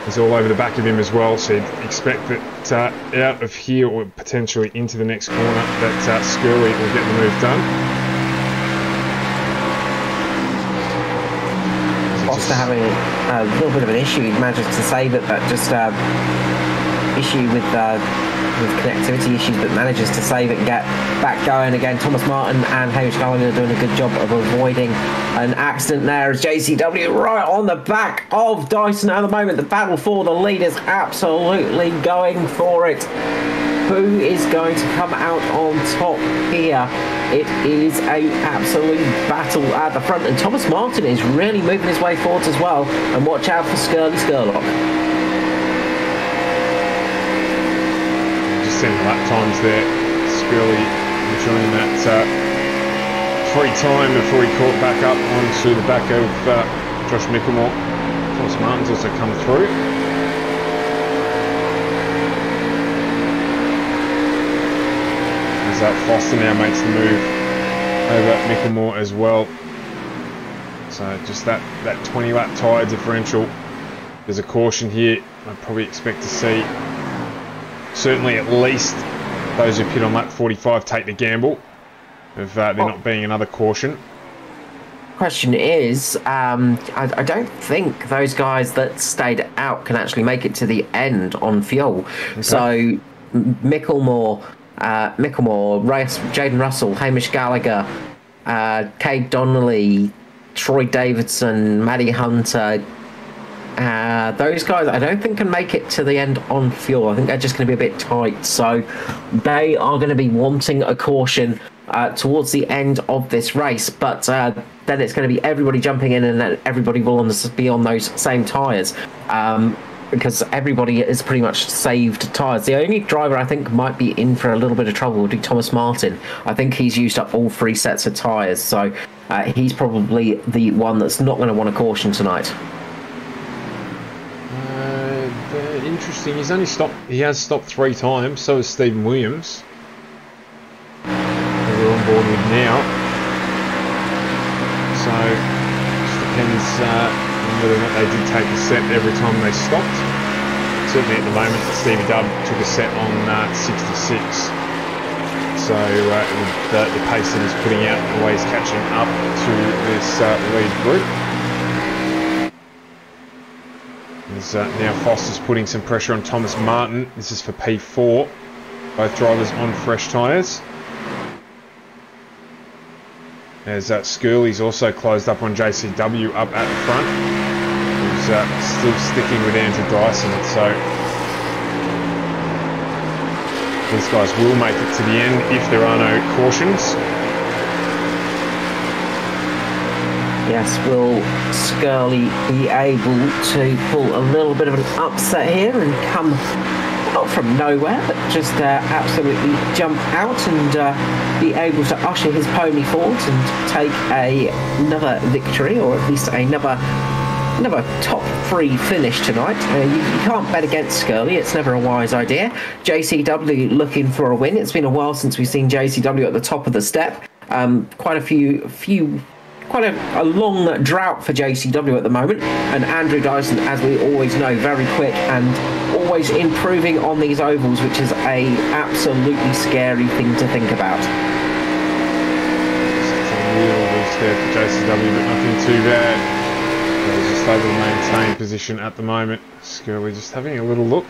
He's all over the back of him as well, so you'd expect that out of here or potentially into the next corner that Skirley will get the move done. Foster having a little bit of an issue. He manages to save it, but just issue with connectivity issues, but manages to save it and get back going again. Thomas Martin and Hamish Gallagher are doing a good job of avoiding an accident there as JCW right on the back of Dyson at the moment. The battle for the lead is absolutely going for it. Who is going to come out on top here? It is a absolute battle at the front, and Thomas Martin is really moving his way forwards as well. And watch out for Scurlock. Just seeing the lap times there. Scurlock enjoying that free time before he caught back up onto the back of Josh Mickelmore. Thomas Martin's also come through. Foster now makes the move over Mickelmore as well. So just that 20 lap tyre differential. There's a caution here. I'd probably expect to see certainly at least those who pit on lap 45 take the gamble of there not being another caution. Question is, I don't think those guys that stayed out can actually make it to the end on fuel. Okay. So Mickelmore, Jaden Russell, Hamish Gallagher, Cade Donnelly, Troy Davidson, Matty Hunter, those guys I don't think can make it to the end on fuel. I think they're just going to be a bit tight, so they are going to be wanting a caution towards the end of this race, but then it's going to be everybody jumping in and then everybody will be on those same tyres. Because everybody has pretty much saved tyres. The only driver I think might be in for a little bit of trouble would be Thomas Martin. I think he's used up all 3 sets of tyres, so he's probably the one that's not going to want a caution tonight. Interesting. He has stopped 3 times. So has Stephen Williams, who we're on board with now. So just depends. Whether or not they did take a set every time they stopped. Certainly at the moment, Stevie Dubb took a set on 66. So the pace that he's putting out, always catching up to this lead group. As now Foster's putting some pressure on Thomas Martin. This is for P4. Both drivers on fresh tyres. As Scurley's also closed up on JCW up at the front. Who's still sticking with Andrew Dyson, so these guys will make it to the end if there are no cautions. Yes, will Scurley be able to pull a little bit of an upset here and come not from nowhere, but just absolutely jump out and be able to usher his pony forward and take another victory, or at least another top 3 finish tonight. You can't bet against Scurley. It's never a wise idea. JCW looking for a win. It's been a while since we've seen JCW at the top of the step. Quite a long drought for JCW at the moment, and Andrew Dyson, as we always know, very quick and always improving on these ovals, which is a absolutely scary thing to think about. It's a real boost there for JCW, but nothing too bad. They're just able to maintain position at the moment. Scurley just having a little look.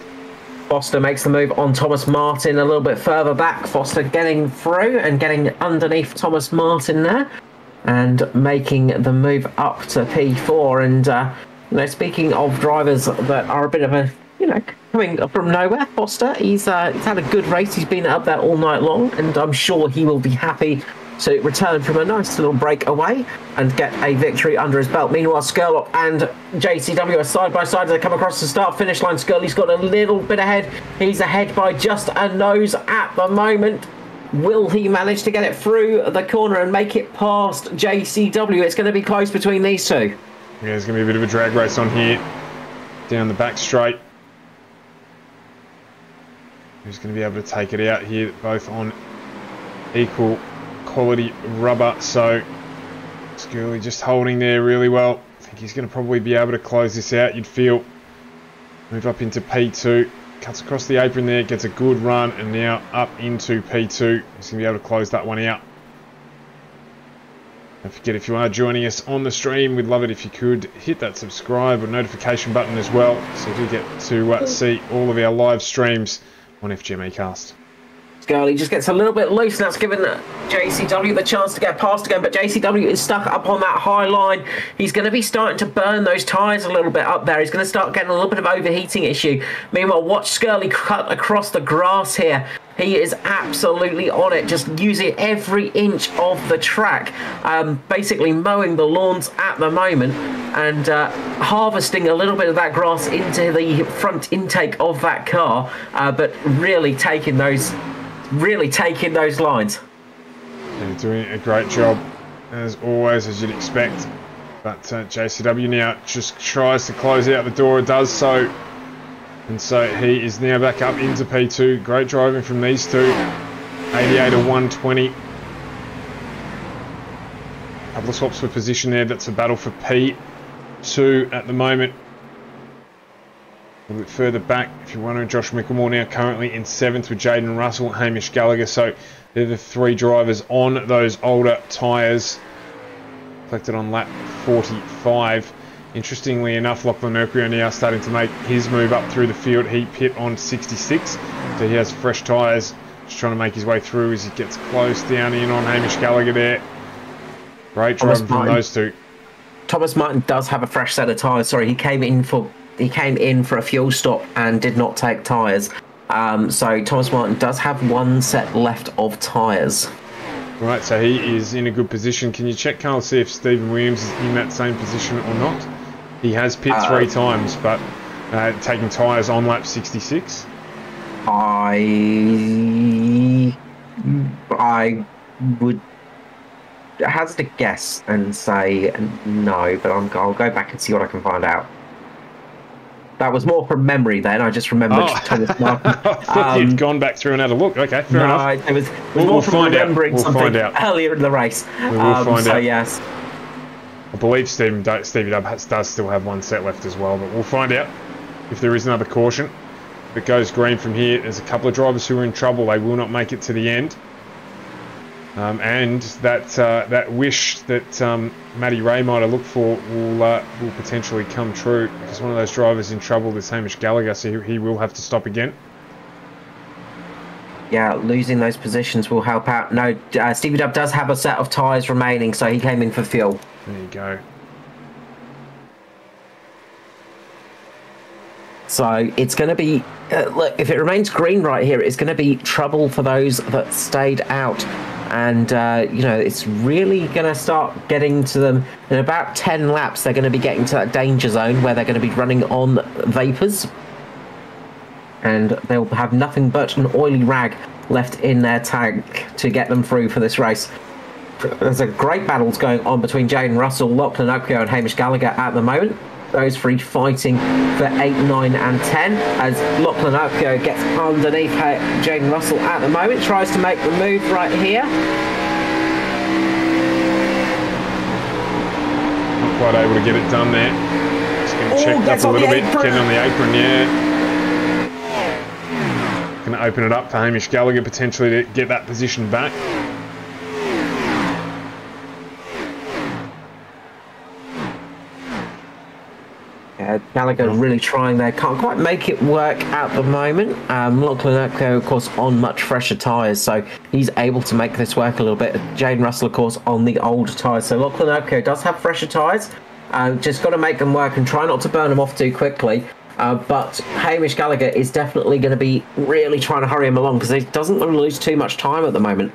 Foster makes the move on Thomas Martin a little bit further back. Foster getting through and getting underneath Thomas Martin there, and making the move up to P4. And speaking of drivers that are a bit of a, coming from nowhere, Foster, he's had a good race. He's been up there all night long, and I'm sure he will be happy to return from a nice little break away and get a victory under his belt. Meanwhile, Scurlock and JCW are side by side as they come across the start-finish line. Scurley's got a little bit ahead. He's ahead by just a nose at the moment. Will he manage to get it through the corner and make it past JCW? It's going to be close between these two. Yeah, there's going to be a bit of a drag race on here. Down the back straight. Who's going to be able to take it out here? Both on equal quality rubber. So Scurley just holding there really well. I think he's going to probably be able to close this out, you'd feel. Move up into P2. Cuts across the apron there, gets a good run, and now up into P2. He's going to be able to close that one out. Don't forget, if you are joining us on the stream, we'd love it if you could hit that subscribe or notification button as well, so you get to see all of our live streams on FGM Cast. Gurley just gets a little bit loose, and that's given JCW the chance to get past again, but JCW is stuck up on that high line. He's going to be starting to burn those tyres a little bit up there. He's going to start getting a little bit of overheating issue. Meanwhile, watch Skirley cut across the grass here. He is absolutely on it, just using every inch of the track, basically mowing the lawns at the moment and harvesting a little bit of that grass into the front intake of that car, but really taking those lines. They're doing a great job, as always, as you'd expect. But JCW now just tries to close out the door, does so. And so he is now back up into P2. Great driving from these two. 88 to 120. Couple of swaps for position there. That's a battle for P2 at the moment. A little bit further back, if you're wondering, Josh Mickelmore now currently in 7th with Jaden Russell, Hamish Gallagher. So they're the 3 drivers on those older tyres. Collected on lap 45. Interestingly enough, Lachlan Mercury now starting to make his move up through the field. He pit on 66, so he has fresh tyres. Just trying to make his way through as he gets close down in on Hamish Gallagher there. Great driving from those two. Thomas Martin does have a fresh set of tyres. Sorry, he came in for a fuel stop and did not take tyres. So Thomas Martin does have 1 set left of tyres. Right, so he is in a good position. Can you check, Carl, see if Stephen Williams is in that same position or not? He has pit 3 times, but taking tyres on lap 66. I would hazard a guess and say no, but I'll go back and see what I can find out. That was more from memory then. I just remembered Thomas Martin. I thought you'd gone back through and had a look. Okay, fair enough. It was more from remembering something earlier in the race. We will find out. Yes. I believe Stevie Dubb does still have 1 set left as well, but we'll find out if there is another caution. If it goes green from here, there's a couple of drivers who are in trouble. They will not make it to the end. And that wish that Matty Ray might have looked for will potentially come true, because one of those drivers in trouble is Hamish Gallagher, so he will have to stop again. Yeah, losing those positions will help out. No, Stevie Dubb does have a set of tyres remaining, so he came in for fuel. There you go. So it's going to be, look, if it remains green right here, it's going to be trouble for those that stayed out. And, you know, it's really going to start getting to them. In about 10 laps, they're going to be getting to that danger zone where they're going to be running on vapours. And they'll have nothing but an oily rag left in their tank to get them through for this race. There's a great battles going on between Jaden Russell, Lachlan Okio and Hamish Gallagher at the moment. Those 3 fighting for 8, 9 and 10 as Lachlan Okio gets underneath Jaden Russell at the moment, tries to make the move right here. Not quite able to get it done there. Just getting checked up a little bit, getting on the apron, yeah. Going to open it up for Hamish Gallagher potentially to get that position back. Gallagher really trying there, can't quite make it work at the moment. Lachlan Okio, of course, on much fresher tyres, so he's able to make this work a little bit. Jaden Russell, of course, on the older tyres. So Lachlan Okio does have fresher tyres, just got to make them work and try not to burn them off too quickly. But Hamish Gallagher is definitely going to be really trying to hurry him along because he doesn't want to lose too much time at the moment.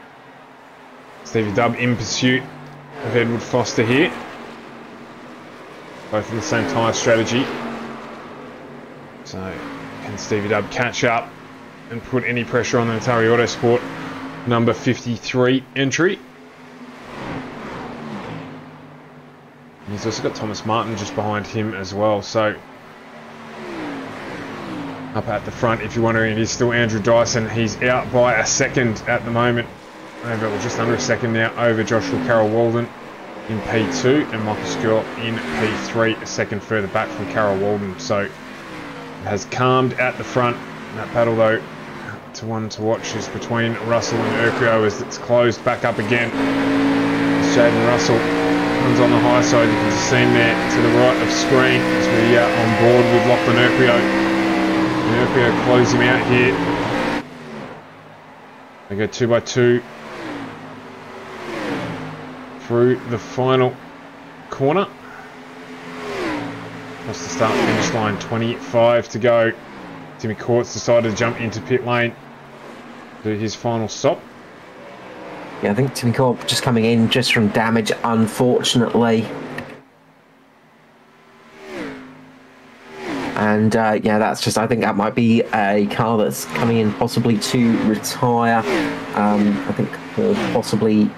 Stevie Dubb in pursuit of Edward Foster here. Both in the same tyre strategy. So, can Stevie Dubb catch up and put any pressure on the Atari Autosport number 53 entry? And he's also got Thomas Martin just behind him as well. So, up at the front, if you're wondering, it is still Andrew Dyson. He's out by a second at the moment. Over, just under a second now, over Joshua Carroll Walden in P2 and Michael Skirl in P3, a second further back from Carroll Walden. So it has calmed at the front. That battle though, one to watch is between Russell and Urquio as it's closed back up again. Jaden Russell runs on the high side. You can see him there to the right of screen as we are on board with Lachlan Urquio. Urquio close him out here. They go 2x2 through the final corner. Across the start finish line, 25 to go. Timmy Courts decided to jump into pit lane, do his final stop. Yeah, I think Timmy Court just coming in just from damage, unfortunately. And yeah, that's just, I think that might be a car that's coming in possibly to retire. I think possibly,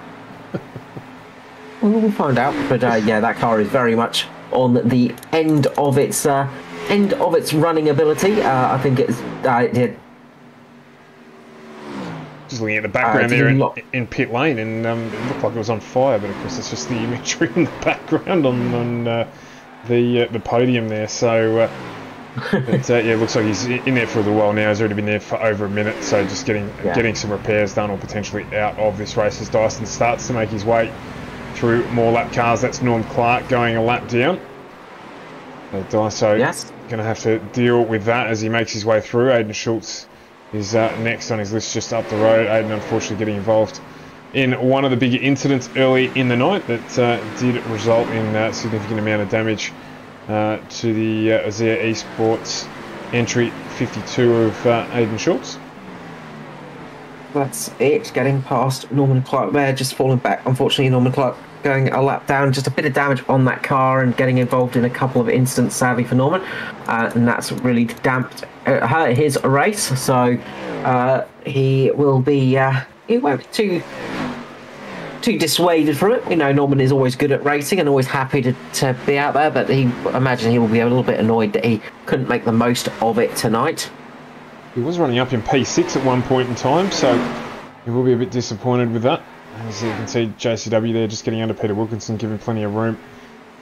we'll find out. But yeah, that car is very much on the end of its running ability. I think it's just looking at the background there in pit lane, and it looked like it was on fire, but of course it's just the imagery in the background on the podium there. So yeah, it looks like he's in there for a little while now. He's already been there for over a minute, so just getting some repairs done or potentially out of this race as Dyson starts to make his way through more lap cars. That's Norm Clark going a lap down. Dyso going to have to deal with that as he makes his way through. Aidan Schultz is next on his list just up the road. Aidan unfortunately getting involved in one of the bigger incidents early in the night that did result in a significant amount of damage to the Azea Esports entry 52 of Aidan Schultz. That's it, getting past Norman Clark there, just falling back. Unfortunately, Norman Clark going a lap down, just a bit of damage on that car and getting involved in a couple of incidents, sadly for Norman, and that's really hurt his race. So he will be he won't be too dissuaded from it. You know, Norman is always good at racing and always happy to be out there, but imagine he will be a little bit annoyed that he couldn't make the most of it tonight. He was running up in P6 at one point in time, so he will be a bit disappointed with that. As you can see, JCW there just getting under Peter Wilkinson, giving plenty of room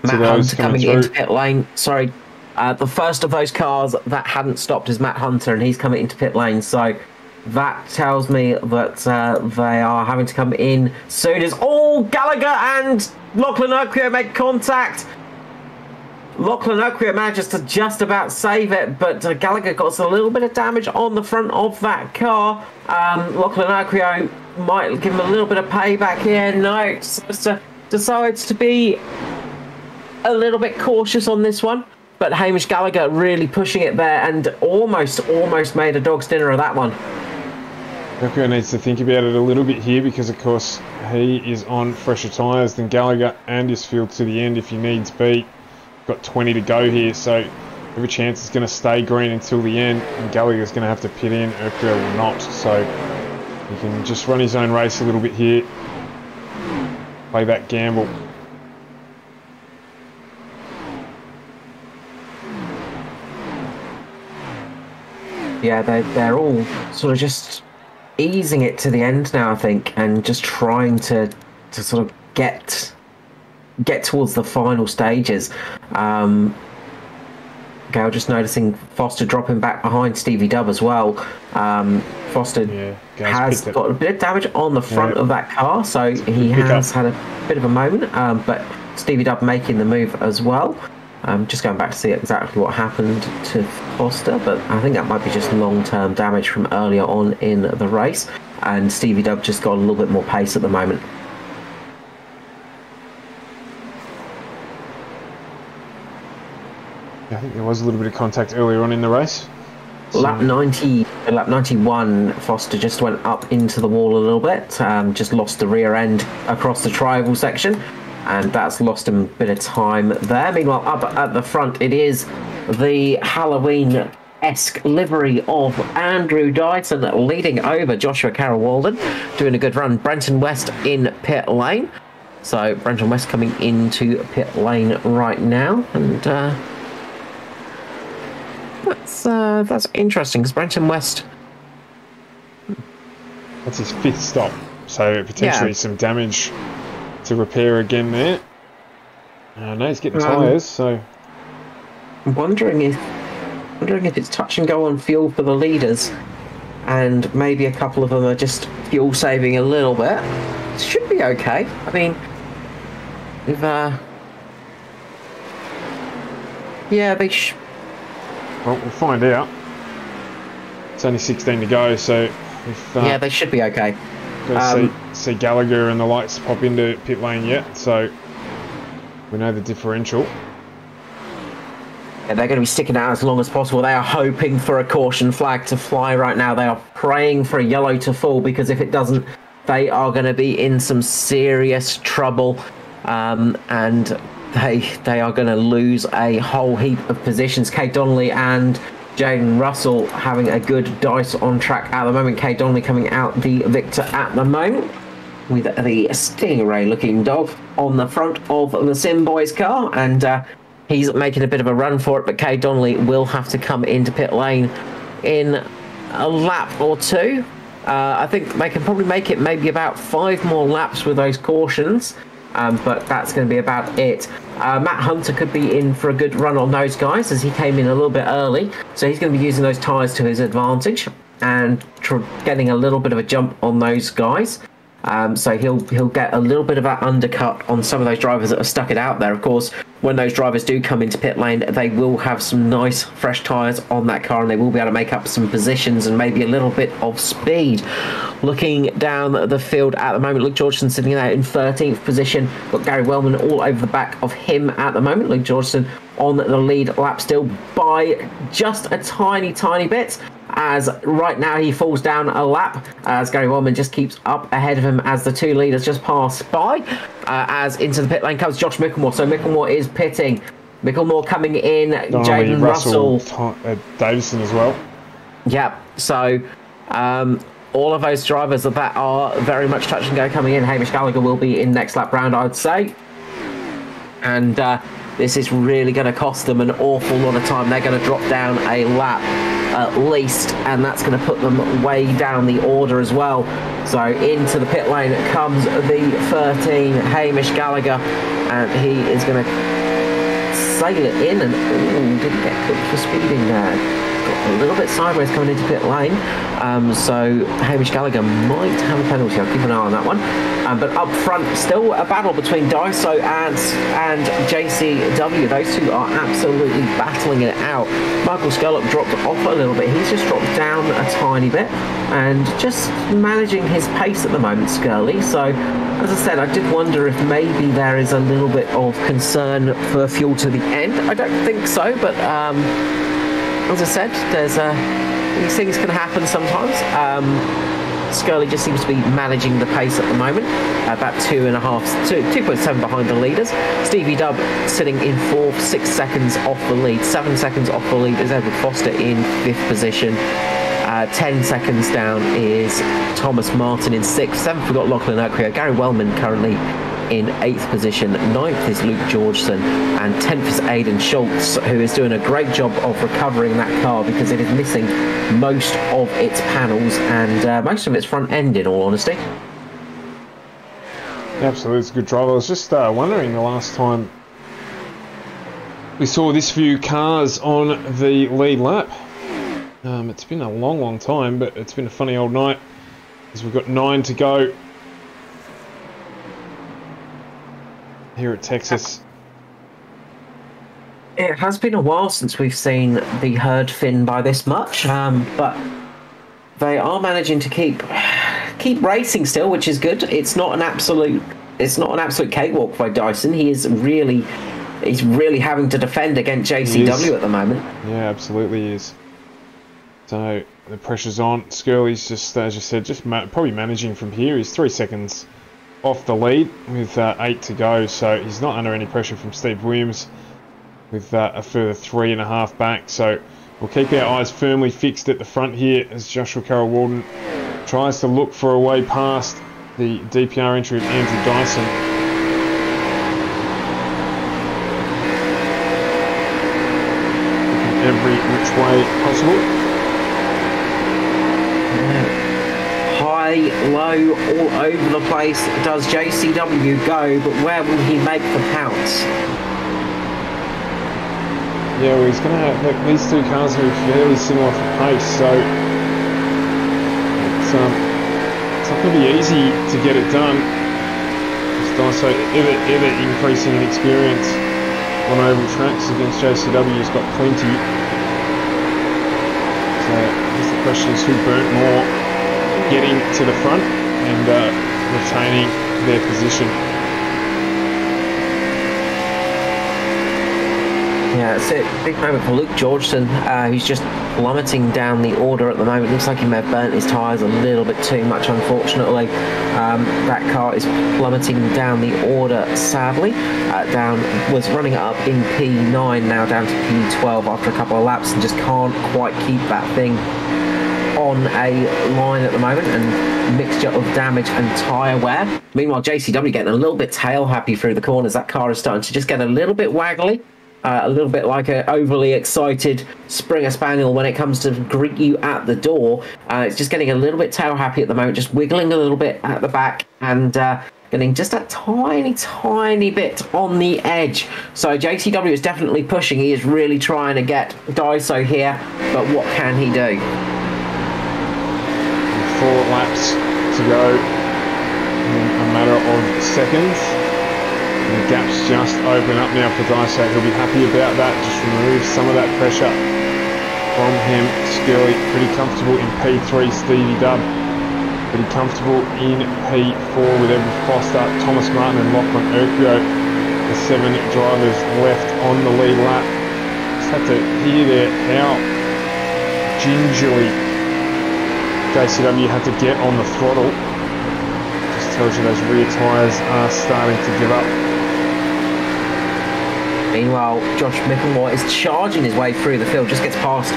to those coming into pit lane. Sorry, the first of those cars that hadn't stopped is Matt Hunter, and he's coming into pit lane. So that tells me that they are having to come in soon as Gallagher and Lachlan Urquio make contact. Lachlan Urquio manages to just about save it, but Gallagher got a little bit of damage on the front of that car. Lachlan Urquio might give him a little bit of payback here. No, decides to be a little bit cautious on this one. But Hamish Gallagher really pushing it there and almost made a dog's dinner of that one. Urquio needs to think about it a little bit here because, of course, he is on fresher tyres than Gallagher and is fueled to the end if he needs be. Got 20 to go here, so every chance it's going to stay green until the end, and Gallagher's going to have to pit in. Urquio will not, so he can just run his own race a little bit here, play that gamble. Yeah, they're all sort of just easing it to the end now, I think, and just trying to sort of get towards the final stages. Okay, just noticing Foster dropping back behind Stevie Dubb as well. Foster has got a bit of damage on the front of that car, so he has had a bit of a moment, but Stevie Dubb making the move as well. Just going back to see exactly what happened to Foster, but I think that might be just long-term damage from earlier on in the race, and Stevie Dubb just got a little bit more pace at the moment. I think there was a little bit of contact earlier on in the race. So lap 91, Foster just went up into the wall a little bit, just lost the rear end across the tri-oval section, and that's lost him a bit of time there. Meanwhile, up at the front, it is the Halloween-esque livery of Andrew Dyson leading over Joshua Carroll-Walden, doing a good run. Brenton West in pit lane. So Brenton West coming into pit lane right now, and that's interesting because Brenton West. That's his 5th stop, so potentially some damage to repair again there. No, he's getting tyres, so. I'm wondering if it's touch and go on fuel for the leaders, and maybe a couple of them are just fuel saving a little bit. It should be okay. I mean, If, yeah, Well, we'll find out. It's only 16 to go, so if yeah, they should be okay. don't see Gallagher and the lights pop into pit lane yet, so we know the differential. Yeah, they're going to be sticking out as long as possible. They are hoping for a caution flag to fly right now. They are praying for a yellow to fall, because if it doesn't, they are going to be in some serious trouble, and they are going to lose a whole heap of positions. Kate Donnelly and Jaden Russell having a good dice on track at the moment. Kate Donnelly coming out the victor at the moment, with the Stingray looking dog on the front of the Sim Boys car, and he's making a bit of a run for it, but Kate Donnelly will have to come into pit lane in a lap or two. I think they can probably make it maybe about 5 more laps with those cautions, but that's going to be about it. Matt Hunter could be in for a good run on those guys, as he came in a little bit early, so he's going to be using those tyres to his advantage and getting a little bit of a jump on those guys. So he'll get a little bit of that undercut on some of those drivers that have stuck it out there. Of course, when those drivers do come into pit lane, they will have some nice fresh tyres on that car, and they will be able to make up some positions and maybe a little bit of speed. Looking down the field at the moment, Luke Georgeson sitting out in 13th position. Got Gary Wellman all over the back of him at the moment. Luke Georgeson on the lead lap still by just a tiny bit, as right now he falls down a lap as Gary Wellman just keeps up ahead of him as the 2 leaders just pass by, as into the pit lane comes Josh Micklemore. So Micklemore is pitting. Micklemore coming in, Jaden Russell, Davison as well. Yeah, so all of those drivers that are very much touch and go coming in. Hamish Gallagher will be in next lap round, I'd say, and this is really going to cost them an awful lot of time. They're going to drop down a lap at least, and that's going to put them way down the order as well. So into the pit lane comes the 13, Hamish Gallagher, and he is going to sail it in, and didn't get cooked for speeding there. Got a little bit sideways coming into pit lane, so Hamish Gallagher might have a penalty. I'll keep an eye on that one. But up front, still a battle between Daiso and JCW. Those two are absolutely battling it out. Michael Scullock dropped off a little bit. He's just dropped down a tiny bit and just managing his pace at the moment, Skirley. So, as I said, I did wonder if maybe there is a little bit of concern for fuel to the end. I don't think so, but as I said, there's these things can happen sometimes. Skirley just seems to be managing the pace at the moment, about 2.7 behind the leaders. Stevie Dubb sitting in 4th, 6 seconds off the lead. 7 seconds off the lead is Edward Foster in 5th position. 10 seconds down is Thomas Martin in 6th. 7th, we've got Lachlan Oakria. Gary Wellman currently in 8th position. 9th is Luke Georgeson, and 10th is Aidan Schultz, who is doing a great job of recovering that car, because it is missing most of its panels and most of its front end, in all honesty. Absolutely, it's a good drive. I was just wondering the last time we saw this few cars on the lead lap. It's been a long time, but it's been a funny old night, as we've got 9 to go here at Texas. It has been a while since we've seen the herd thin by this much, but they are managing to keep racing still, which is good. It's not an absolute cakewalk by Dyson. He's really having to defend against JCW at the moment. Yeah, absolutely he is. So the pressure's on. Skirley's just, as you said, just probably managing from here. He's 3 seconds off the lead with 8 to go, so he's not under any pressure from Steve Williams with a further 3.5 back. So we'll keep our eyes firmly fixed at the front here as Joshua Carroll-Walden tries to look for a way past the DPR entry of Andrew Dyson. Looking every which way possible. High, low, all over the place does JCW go, but where will he make the pounce? Yeah, well, he's going to have, look, these two cars are fairly similar for pace, so it's not going to be easy to get it done. As Daiso ever increasing in experience on oval tracks against JCW. He's got plenty. So I guess the question is who burnt more, getting to the front and retaining their position. Yeah, it's a big moment for Luke Georgeson, who's just plummeting down the order at the moment. Looks like he may have burnt his tyres a little bit too much, unfortunately. That car is plummeting down the order, sadly. Was running up in P9, now down to P12 after a couple of laps, and just can't quite keep that thing on a line at the moment, and mixture of damage and tyre wear. Meanwhile, JCW getting a little bit tail happy through the corners. That car is starting to just get a little bit waggly. A little bit like an overly excited Springer Spaniel when it comes to greet you at the door. It's just getting a little bit tail happy at the moment, just wiggling a little bit at the back and getting just a tiny bit on the edge. So JCW is definitely pushing. He is really trying to get Daiso here, but what can he do? 4 laps to go in a matter of seconds. And the gap's just open up now for Daiso. He'll be happy about that. Just remove some of that pressure from him. Skirley pretty comfortable in P3. Stevie Dubb pretty comfortable in P4 with Evan Foster, Thomas Martin and Lachlan Urquio. The 7 drivers left on the lead lap. Just have to hear there how gingerly JCW had to get on the throttle. Just tells you those rear tyres are starting to give up. Meanwhile, Josh Mickelmore is charging his way through the field, just gets past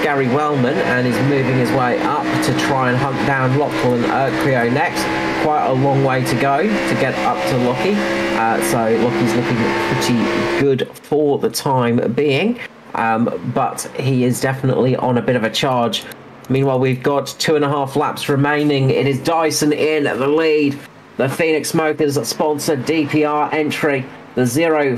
Gary Wellman and is moving his way up to try and hunt down Lachlan Urquio next. Quite a long way to go to get up to Lockie. So Lockie's looking pretty good for the time being, but he is definitely on a bit of a charge. Meanwhile, we've got 2.5 laps remaining. It is Dyson in the lead. The Phoenix Smokers sponsored DPR entry. The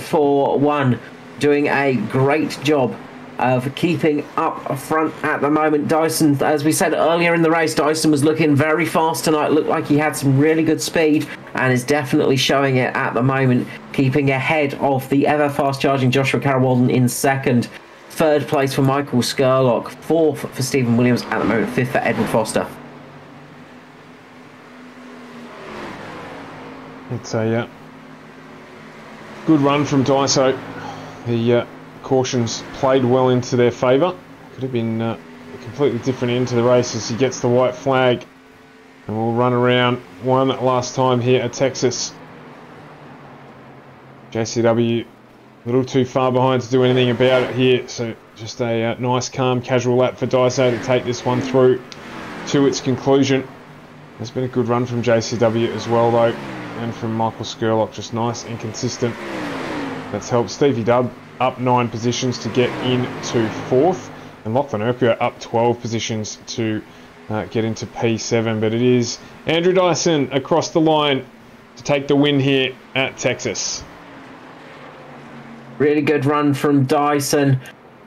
041 doing a great job of keeping up front at the moment. Dyson, as we said earlier in the race, Dyson was looking very fast tonight. Looked like he had some really good speed and is definitely showing it at the moment, keeping ahead of the ever fast charging Joshua Carroll-Walden in second. 3rd place for Michael Skurlock. 4th for Stephen Williams at the moment. 5th for Edward Foster. It's a good run from Daiso. The cautions played well into their favour. Could have been a completely different end to the race as he gets the white flag. And we'll run around one last time here at Texas. JCW a little too far behind to do anything about it here. So just a nice, calm, casual lap for Daiso to take this one through to its conclusion. There's been a good run from JCW as well, though. And from Michael Skurlock, just nice and consistent. That's helped Stevie Dubb up 9 positions to get into 4th, and Lachlan Urquio up 12 positions to get into P7. But it is Andrew Dyson across the line to take the win here at Texas. Really good run from Dyson.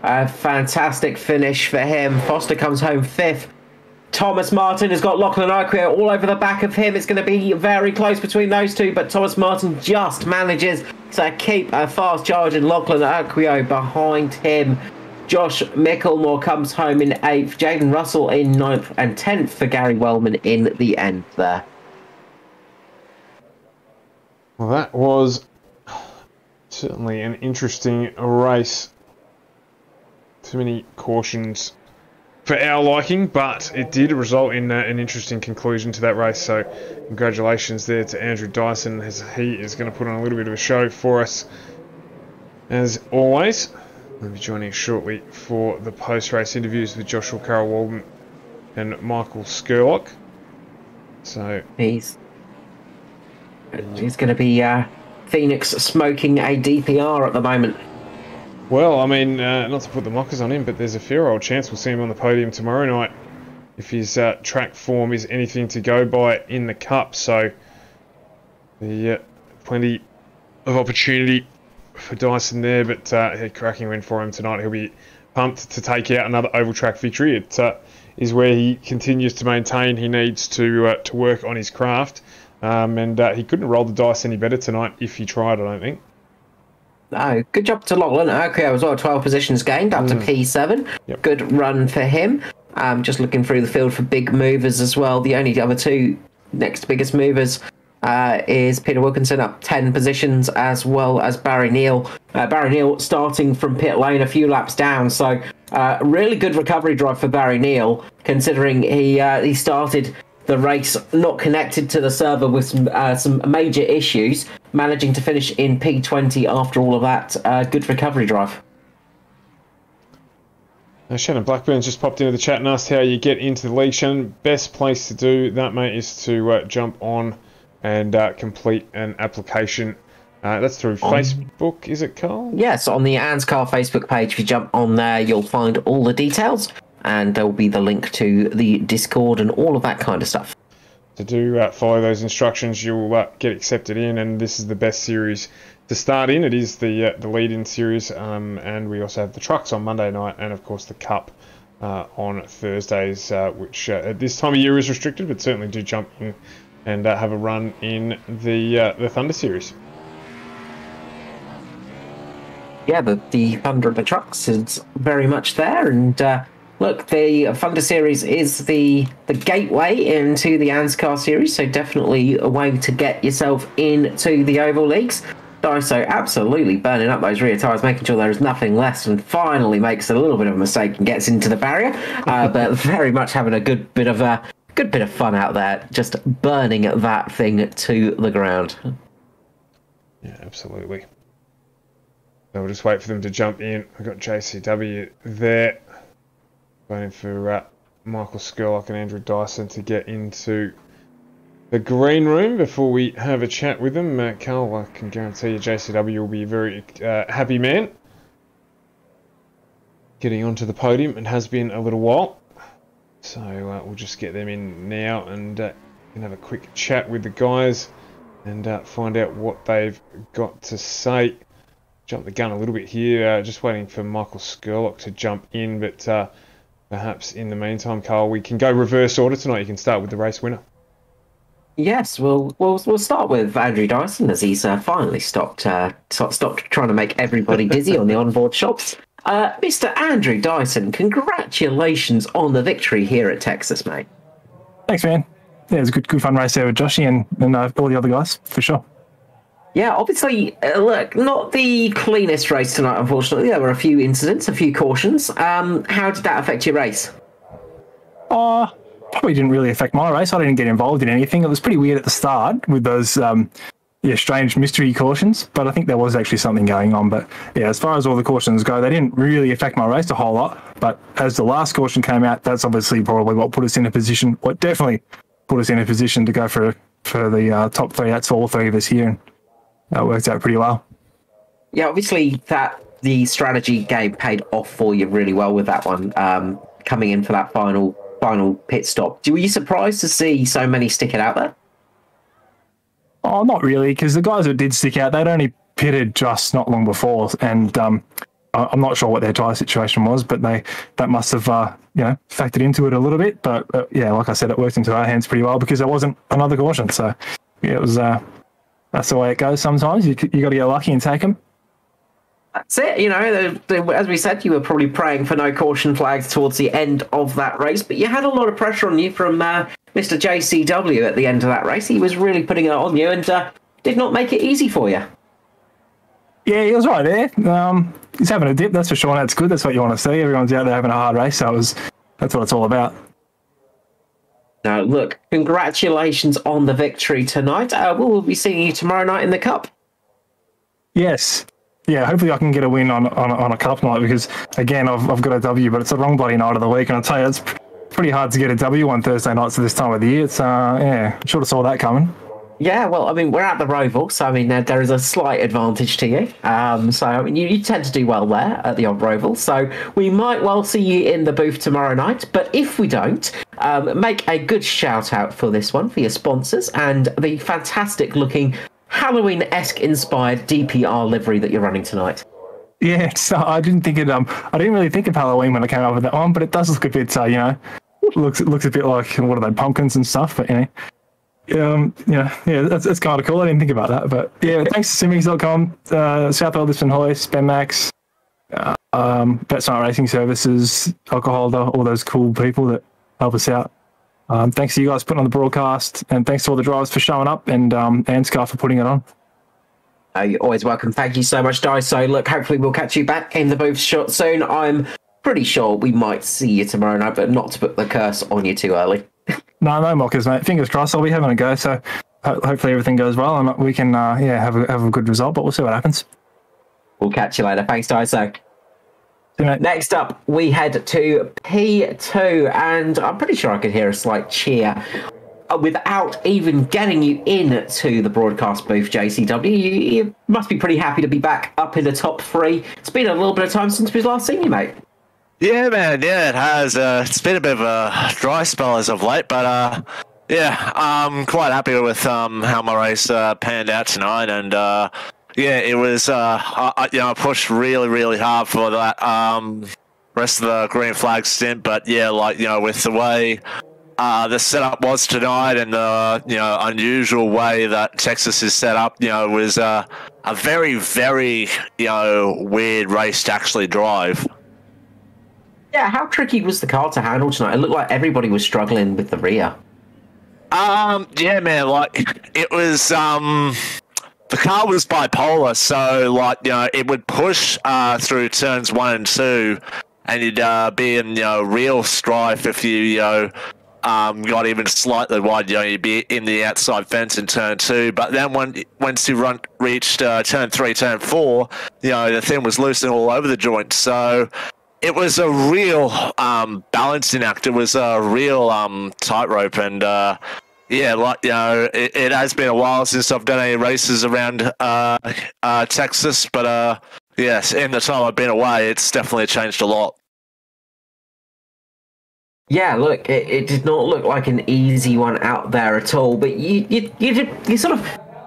A fantastic finish for him. Foster comes home 5th. Thomas Martin has got Lachlan Urquio all over the back of him. It's going to be very close between those two, but Thomas Martin just manages to keep a fast charge and Lachlan Urquio behind him. Josh Mickelmore comes home in 8th. Jaden Russell in 9th, and 10th for Gary Wellman in the end there. Well, that was certainly an interesting race. Too many cautions for our liking, but it did result in an interesting conclusion to that race. So congratulations there to Andrew Dyson, as he is going to put on a little bit of a show for us as always. We'll be joining us shortly for the post-race interviews with Joshua Carroll-Walden and Michael Skurlock. So he's going to be Phoenix smoking a DPR at the moment. Well, I mean, not to put the mockers on him, but there's a fair old chance we'll see him on the podium tomorrow night if his track form is anything to go by in the Cup. So, plenty of opportunity for Dyson there, but a cracking win for him tonight. He'll be pumped to take out another oval track victory. It is where he continues to maintain he needs to work on his craft. and he couldn't roll the dice any better tonight if he tried, I don't think. No, good job to Lachlan. Okay, as well, 12 positions gained up to P7. Yep. Good run for him. Just looking through the field for big movers as well. The only other two next biggest movers is Peter Wilkinson up 10 positions, as well as Barry Neal. Barry Neal starting from pit lane a few laps down, so really good recovery drive for Barry Neal, considering he started the race not connected to the server with some major issues, managing to finish in P20 after all of that. Good recovery drive. Shannon Blackburn's just popped into the chat and asked how you get into the league. Shannon, best place to do that, mate, is to jump on and complete an application. That's through Facebook, is it, Carl? Yes, on the ANZCAR Facebook page. If you jump on there, you'll find all the details, and there will be the link to the Discord and all of that kind of stuff. To do follow those instructions, you'll get accepted in, and this is the best series to start in. It is the lead-in series, and we also have the trucks on Monday night, and of course the Cup on Thursdays, which at this time of year is restricted, but certainly do jump in and have a run in the Thunder series. Yeah, the Thunder of the trucks is very much there, and look, the Thunder series is the gateway into the ANZCAR series, so definitely a way to get yourself into the Oval Leagues. Daiso absolutely burning up those rear tyres, making sure there is nothing less, and finally makes a little bit of a mistake and gets into the barrier, but very much having a good bit of fun out there, just burning that thing to the ground. Yeah, absolutely. So we'll just wait for them to jump in. We've got JCW there, waiting for Michael Skurlock and Andrew Dyson to get into the green room before we have a chat with them. Carl, I can guarantee you JCW will be a very happy man getting onto the podium, and has been a little while. So we'll just get them in now and can have a quick chat with the guys and find out what they've got to say. Jump the gun a little bit here, just waiting for Michael Skurlock to jump in, but perhaps in the meantime, Carl, we can go reverse order tonight. You can start with the race winner. Yes, we'll start with Andrew Dyson, as he's finally stopped trying to make everybody dizzy on the onboard shops. Mr. Andrew Dyson, congratulations on the victory here at Texas, mate. Thanks, man. Yeah, it was a good fun race there with Joshy and all the other guys, for sure. Yeah, obviously, look, not the cleanest race tonight, unfortunately. There were a few incidents, a few cautions. How did that affect your race? Probably didn't really affect my race. I didn't get involved in anything. It was pretty weird at the start with those strange mystery cautions, but I think there was actually something going on. But yeah, as far as all the cautions go, they didn't really affect my race a whole lot. But as the last caution came out, that's obviously probably what put us in a position, what definitely put us in a position to go for the top three. That's for all three of us here, and that worked out pretty well. Yeah, obviously the strategy game paid off for you really well with that one, coming in for that final pit stop. Were you surprised to see so many stick it out there? Oh, not really, because the guys that did stick out, they'd only pitted just not long before, and I'm not sure what their tyre situation was, but that must have factored into it a little bit. But yeah, like I said, it worked into our hands pretty well because there wasn't another caution. So yeah, it was that's the way it goes sometimes. You got to get lucky and take them. That's it. As we said, you were probably praying for no caution flags towards the end of that race, but you had a lot of pressure on you from Mr. JCW at the end of that race. He was really putting it on you and did not make it easy for you. Yeah, he was right there. He's having a dip, that's for sure. That's good. That's what you want to see. Everyone's out there having a hard race, so that's what it's all about. Now, look, congratulations on the victory tonight. We'll be seeing you tomorrow night in the Cup. Yes. Yeah, hopefully I can get a win on a Cup night because, again, I've got a W, but it's the wrong bloody night of the week. And I'll tell you, it's pretty hard to get a W on Thursday nights at this time of the year. It's, yeah, should have saw that coming. Yeah, well, I mean, we're at the Roval, so, I mean, there is a slight advantage to you. So, I mean, you tend to do well there at the odd Roval. So, we might well see you in the booth tomorrow night. But if we don't, make a good shout-out for this one, for your sponsors, and the fantastic-looking Halloween-esque inspired DPR livery that you're running tonight. Yeah, I didn't really think of Halloween when I came up with that one, but it does look a bit, looks a bit like, what are they, pumpkins and stuff, but, That's kind of cool. I didn't think about that, but yeah, thanks to Simmings.com, South Lisbon Hoist, Benmax, BetSmart Racing Services, Alcohol, all those cool people that help us out. Thanks to you guys for putting on the broadcast, and thanks to all the drivers for showing up, and ANZCAR for putting it on. You're always welcome. Thank you so much, Di. So, look, hopefully we'll catch you back in the booth short soon. I'm pretty sure we might see you tomorrow night, but not to put the curse on you too early. No mockers, mate. Fingers crossed. I'll be having a go, so hopefully everything goes well, and we can have a good result, but we'll see what happens. We'll catch you later. Thanks, Di. So, next up, we head to P2, and I'm pretty sure I could hear a slight cheer without even getting you into the broadcast booth, JCW. You must be pretty happy to be back up in the top 3. It's been a little bit of time since we've last seen you, mate. Yeah, man. Yeah, it has. It's been a bit of a dry spell as of late, but I'm quite happy with how my race panned out tonight, and it was. I pushed really hard for that rest of the green flag stint, but with the way the setup was tonight and the unusual way that Texas is set up, was a very weird race to actually drive. Yeah, how tricky was the car to handle tonight? It looked like everybody was struggling with the rear. Yeah, man, it was, the car was bipolar, so, it would push, through turns 1 and 2, and you'd, be in, real strife if you, got even slightly wide, you'd be in the outside fence in turn 2, but then once you reached, turn 3, turn 4, the thing was loosening all over the joint, so it was a real balancing act. It was a real tightrope, and it has been a while since I've done any races around Texas, but yes, in the time I've been away, it's definitely changed a lot. Yeah, look, it did not look like an easy one out there at all, but you sort of,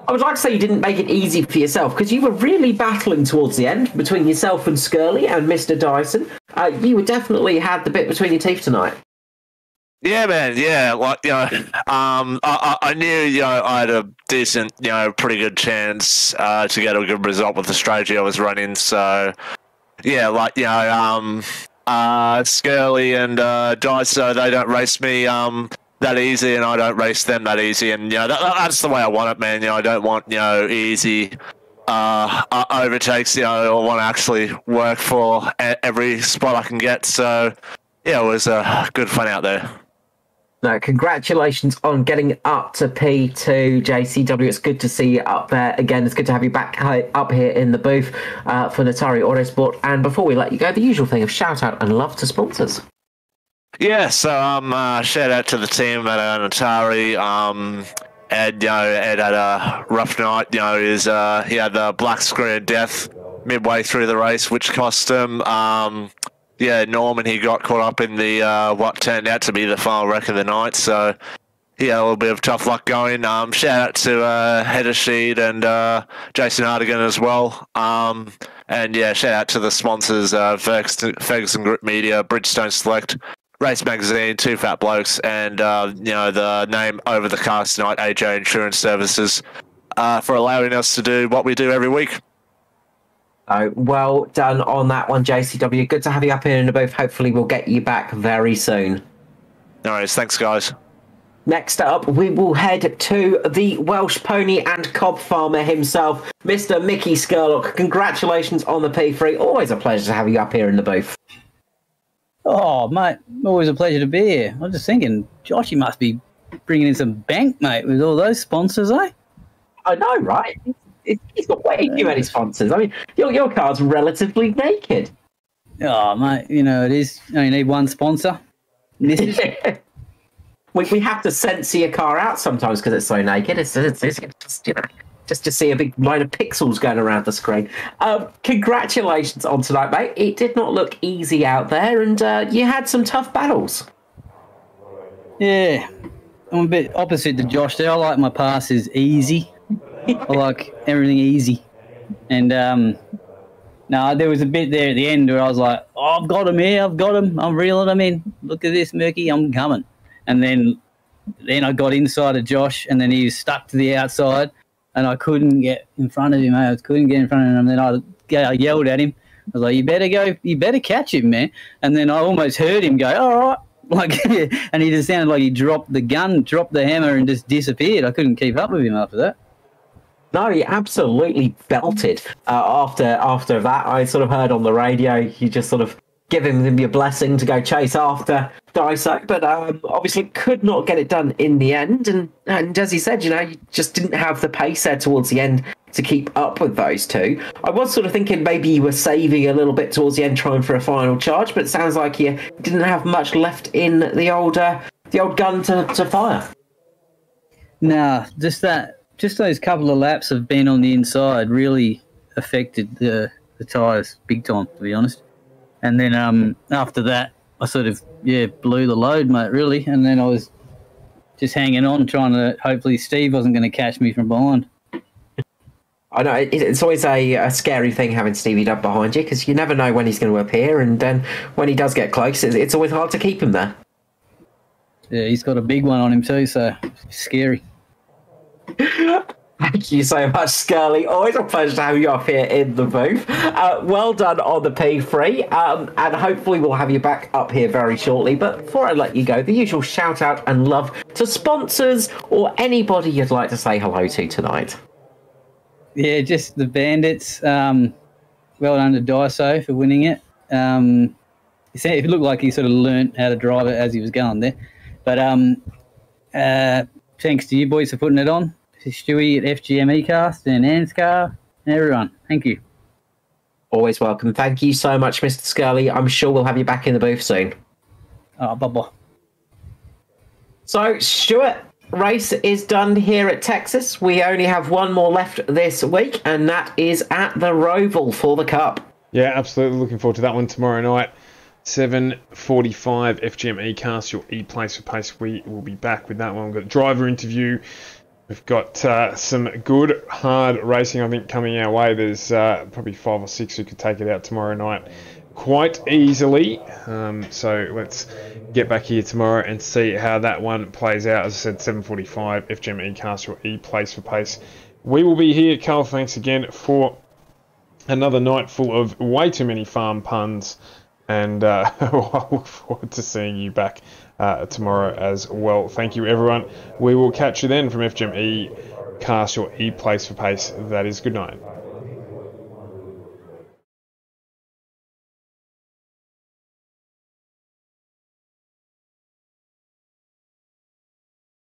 I would like to say you didn't make it easy for yourself, because you were really battling towards the end between yourself and Skirley and Mr. Dyson. You definitely had the bit between your teeth tonight. Yeah, man. Yeah, I knew I had a decent, pretty good chance to get a good result with the strategy I was running. So, yeah, Skirley and Dyson, they don't race me that easy, and I don't race them that easy, and that's the way I want it, man. I don't want easy overtakes. I want to actually work for every spot I can get. So yeah, it was good fun out there. No, congratulations on getting up to P2, JCW. It's good to see you up there again. It's good to have you back up here in the booth for Natari Autosport. And before we let you go, the usual thing of shout out and love to sponsors. Yeah, so shout out to the team at Natari. Ed had a rough night. He had the black screen of death midway through the race, which cost him. Norman, he got caught up in the what turned out to be the final wreck of the night. So he had a little bit of tough luck going. Shout out to Header Sheed and Jason Hardigan as well. And yeah, shout out to the sponsors: Ferguson Group Media, Bridgestone Select, Race Magazine, Two Fat Blokes, and the name over the cast tonight, AJ Insurance Services, for allowing us to do what we do every week. Well done on that one, JCW. Good to have you up here in the booth. Hopefully we'll get you back very soon. No worries. Thanks, guys. Next up, we will head to the Welsh pony and cob farmer himself, Mr. Mickey Skurlock. Congratulations on the P3. Always a pleasure to have you up here in the booth. Oh, mate, always a pleasure to be here. I was just thinking, Josh, you must be bringing in some bank, mate, with all those sponsors, eh? I know, right? He's got way too many sponsors. I mean, your car's relatively naked. Oh, mate, it is. You only need one sponsor. This is... we have to censor your car out sometimes because it's so naked. It's just to see a big line of pixels going around the screen. Congratulations on tonight, mate. It did not look easy out there, and you had some tough battles. Yeah, I'm a bit opposite to Josh there. I like my passes easy. I like everything easy. And there was a bit there at the end where I was like, oh, I've got him here, I've got him, I'm reeling him in. Look at this, Murky, I'm coming. And then then I got inside of Josh, and then he was stuck to the outside, and I couldn't get in front of him. I couldn't get in front of him. And then I yelled at him. I was like, you better catch him, man. And then I almost heard him go, all right. Like, and he just sounded like he dropped the hammer, and just disappeared. I couldn't keep up with him after that. No, he absolutely belted. After that, I sort of heard on the radio, you just sort of give him your blessing to go chase after Daiso, but obviously could not get it done in the end. And as he said, you just didn't have the pace there towards the end to keep up with those two. I was sort of thinking maybe you were saving a little bit towards the end, trying for a final charge, but it sounds like you didn't have much left in the old gun to fire. Nah, just those couple of laps of being on the inside really affected the tyres big time, to be honest. And then after that, I sort of, blew the load, mate, really. And then I was just hanging on, trying to, hopefully Steve wasn't going to catch me from behind. I know, it's always a scary thing having Stevie Dub behind you, because you never know when he's going to appear, and then when he does get close, it's always hard to keep him there. Yeah, he's got a big one on him too, so scary. Thank you so much, Scully. Always a pleasure to have you up here in the booth. Well done on the P3, and hopefully we'll have you back up here very shortly. But before I let you go, the usual shout out and love to sponsors or anybody you'd like to say hello to tonight. Yeah, just the Bandits. Well done to Daiso for winning it. It looked like he sort of learnt how to drive it as he was going there. But thanks to you boys for putting it on. Stewie at FGM Ecast and ANZCAR and everyone. Thank you. Always welcome. Thank you so much, Mr. Scully. I'm sure we'll have you back in the booth soon. Bye-bye. So, Stuart, race is done here at Texas. We only have one more left this week, and that is at the Roval for the Cup. Yeah, absolutely. Looking forward to that one tomorrow night. 7:45 FGM Ecast, your E-Place for Pace. We will be back with that one. We've got a driver interview. We've got some good, hard racing, I think, coming our way. There's probably 5 or 6 who could take it out tomorrow night quite easily. So let's get back here tomorrow and see how that one plays out. As I said, 7:45 FGM Ecast, your E-Place for Pace. We will be here. Carl, thanks again for another night full of way too many farm puns. And I look forward to seeing you back tomorrow as well. Thank you, everyone. We will catch you then from FGM Ecast, your E-Place for Pace. That is good night.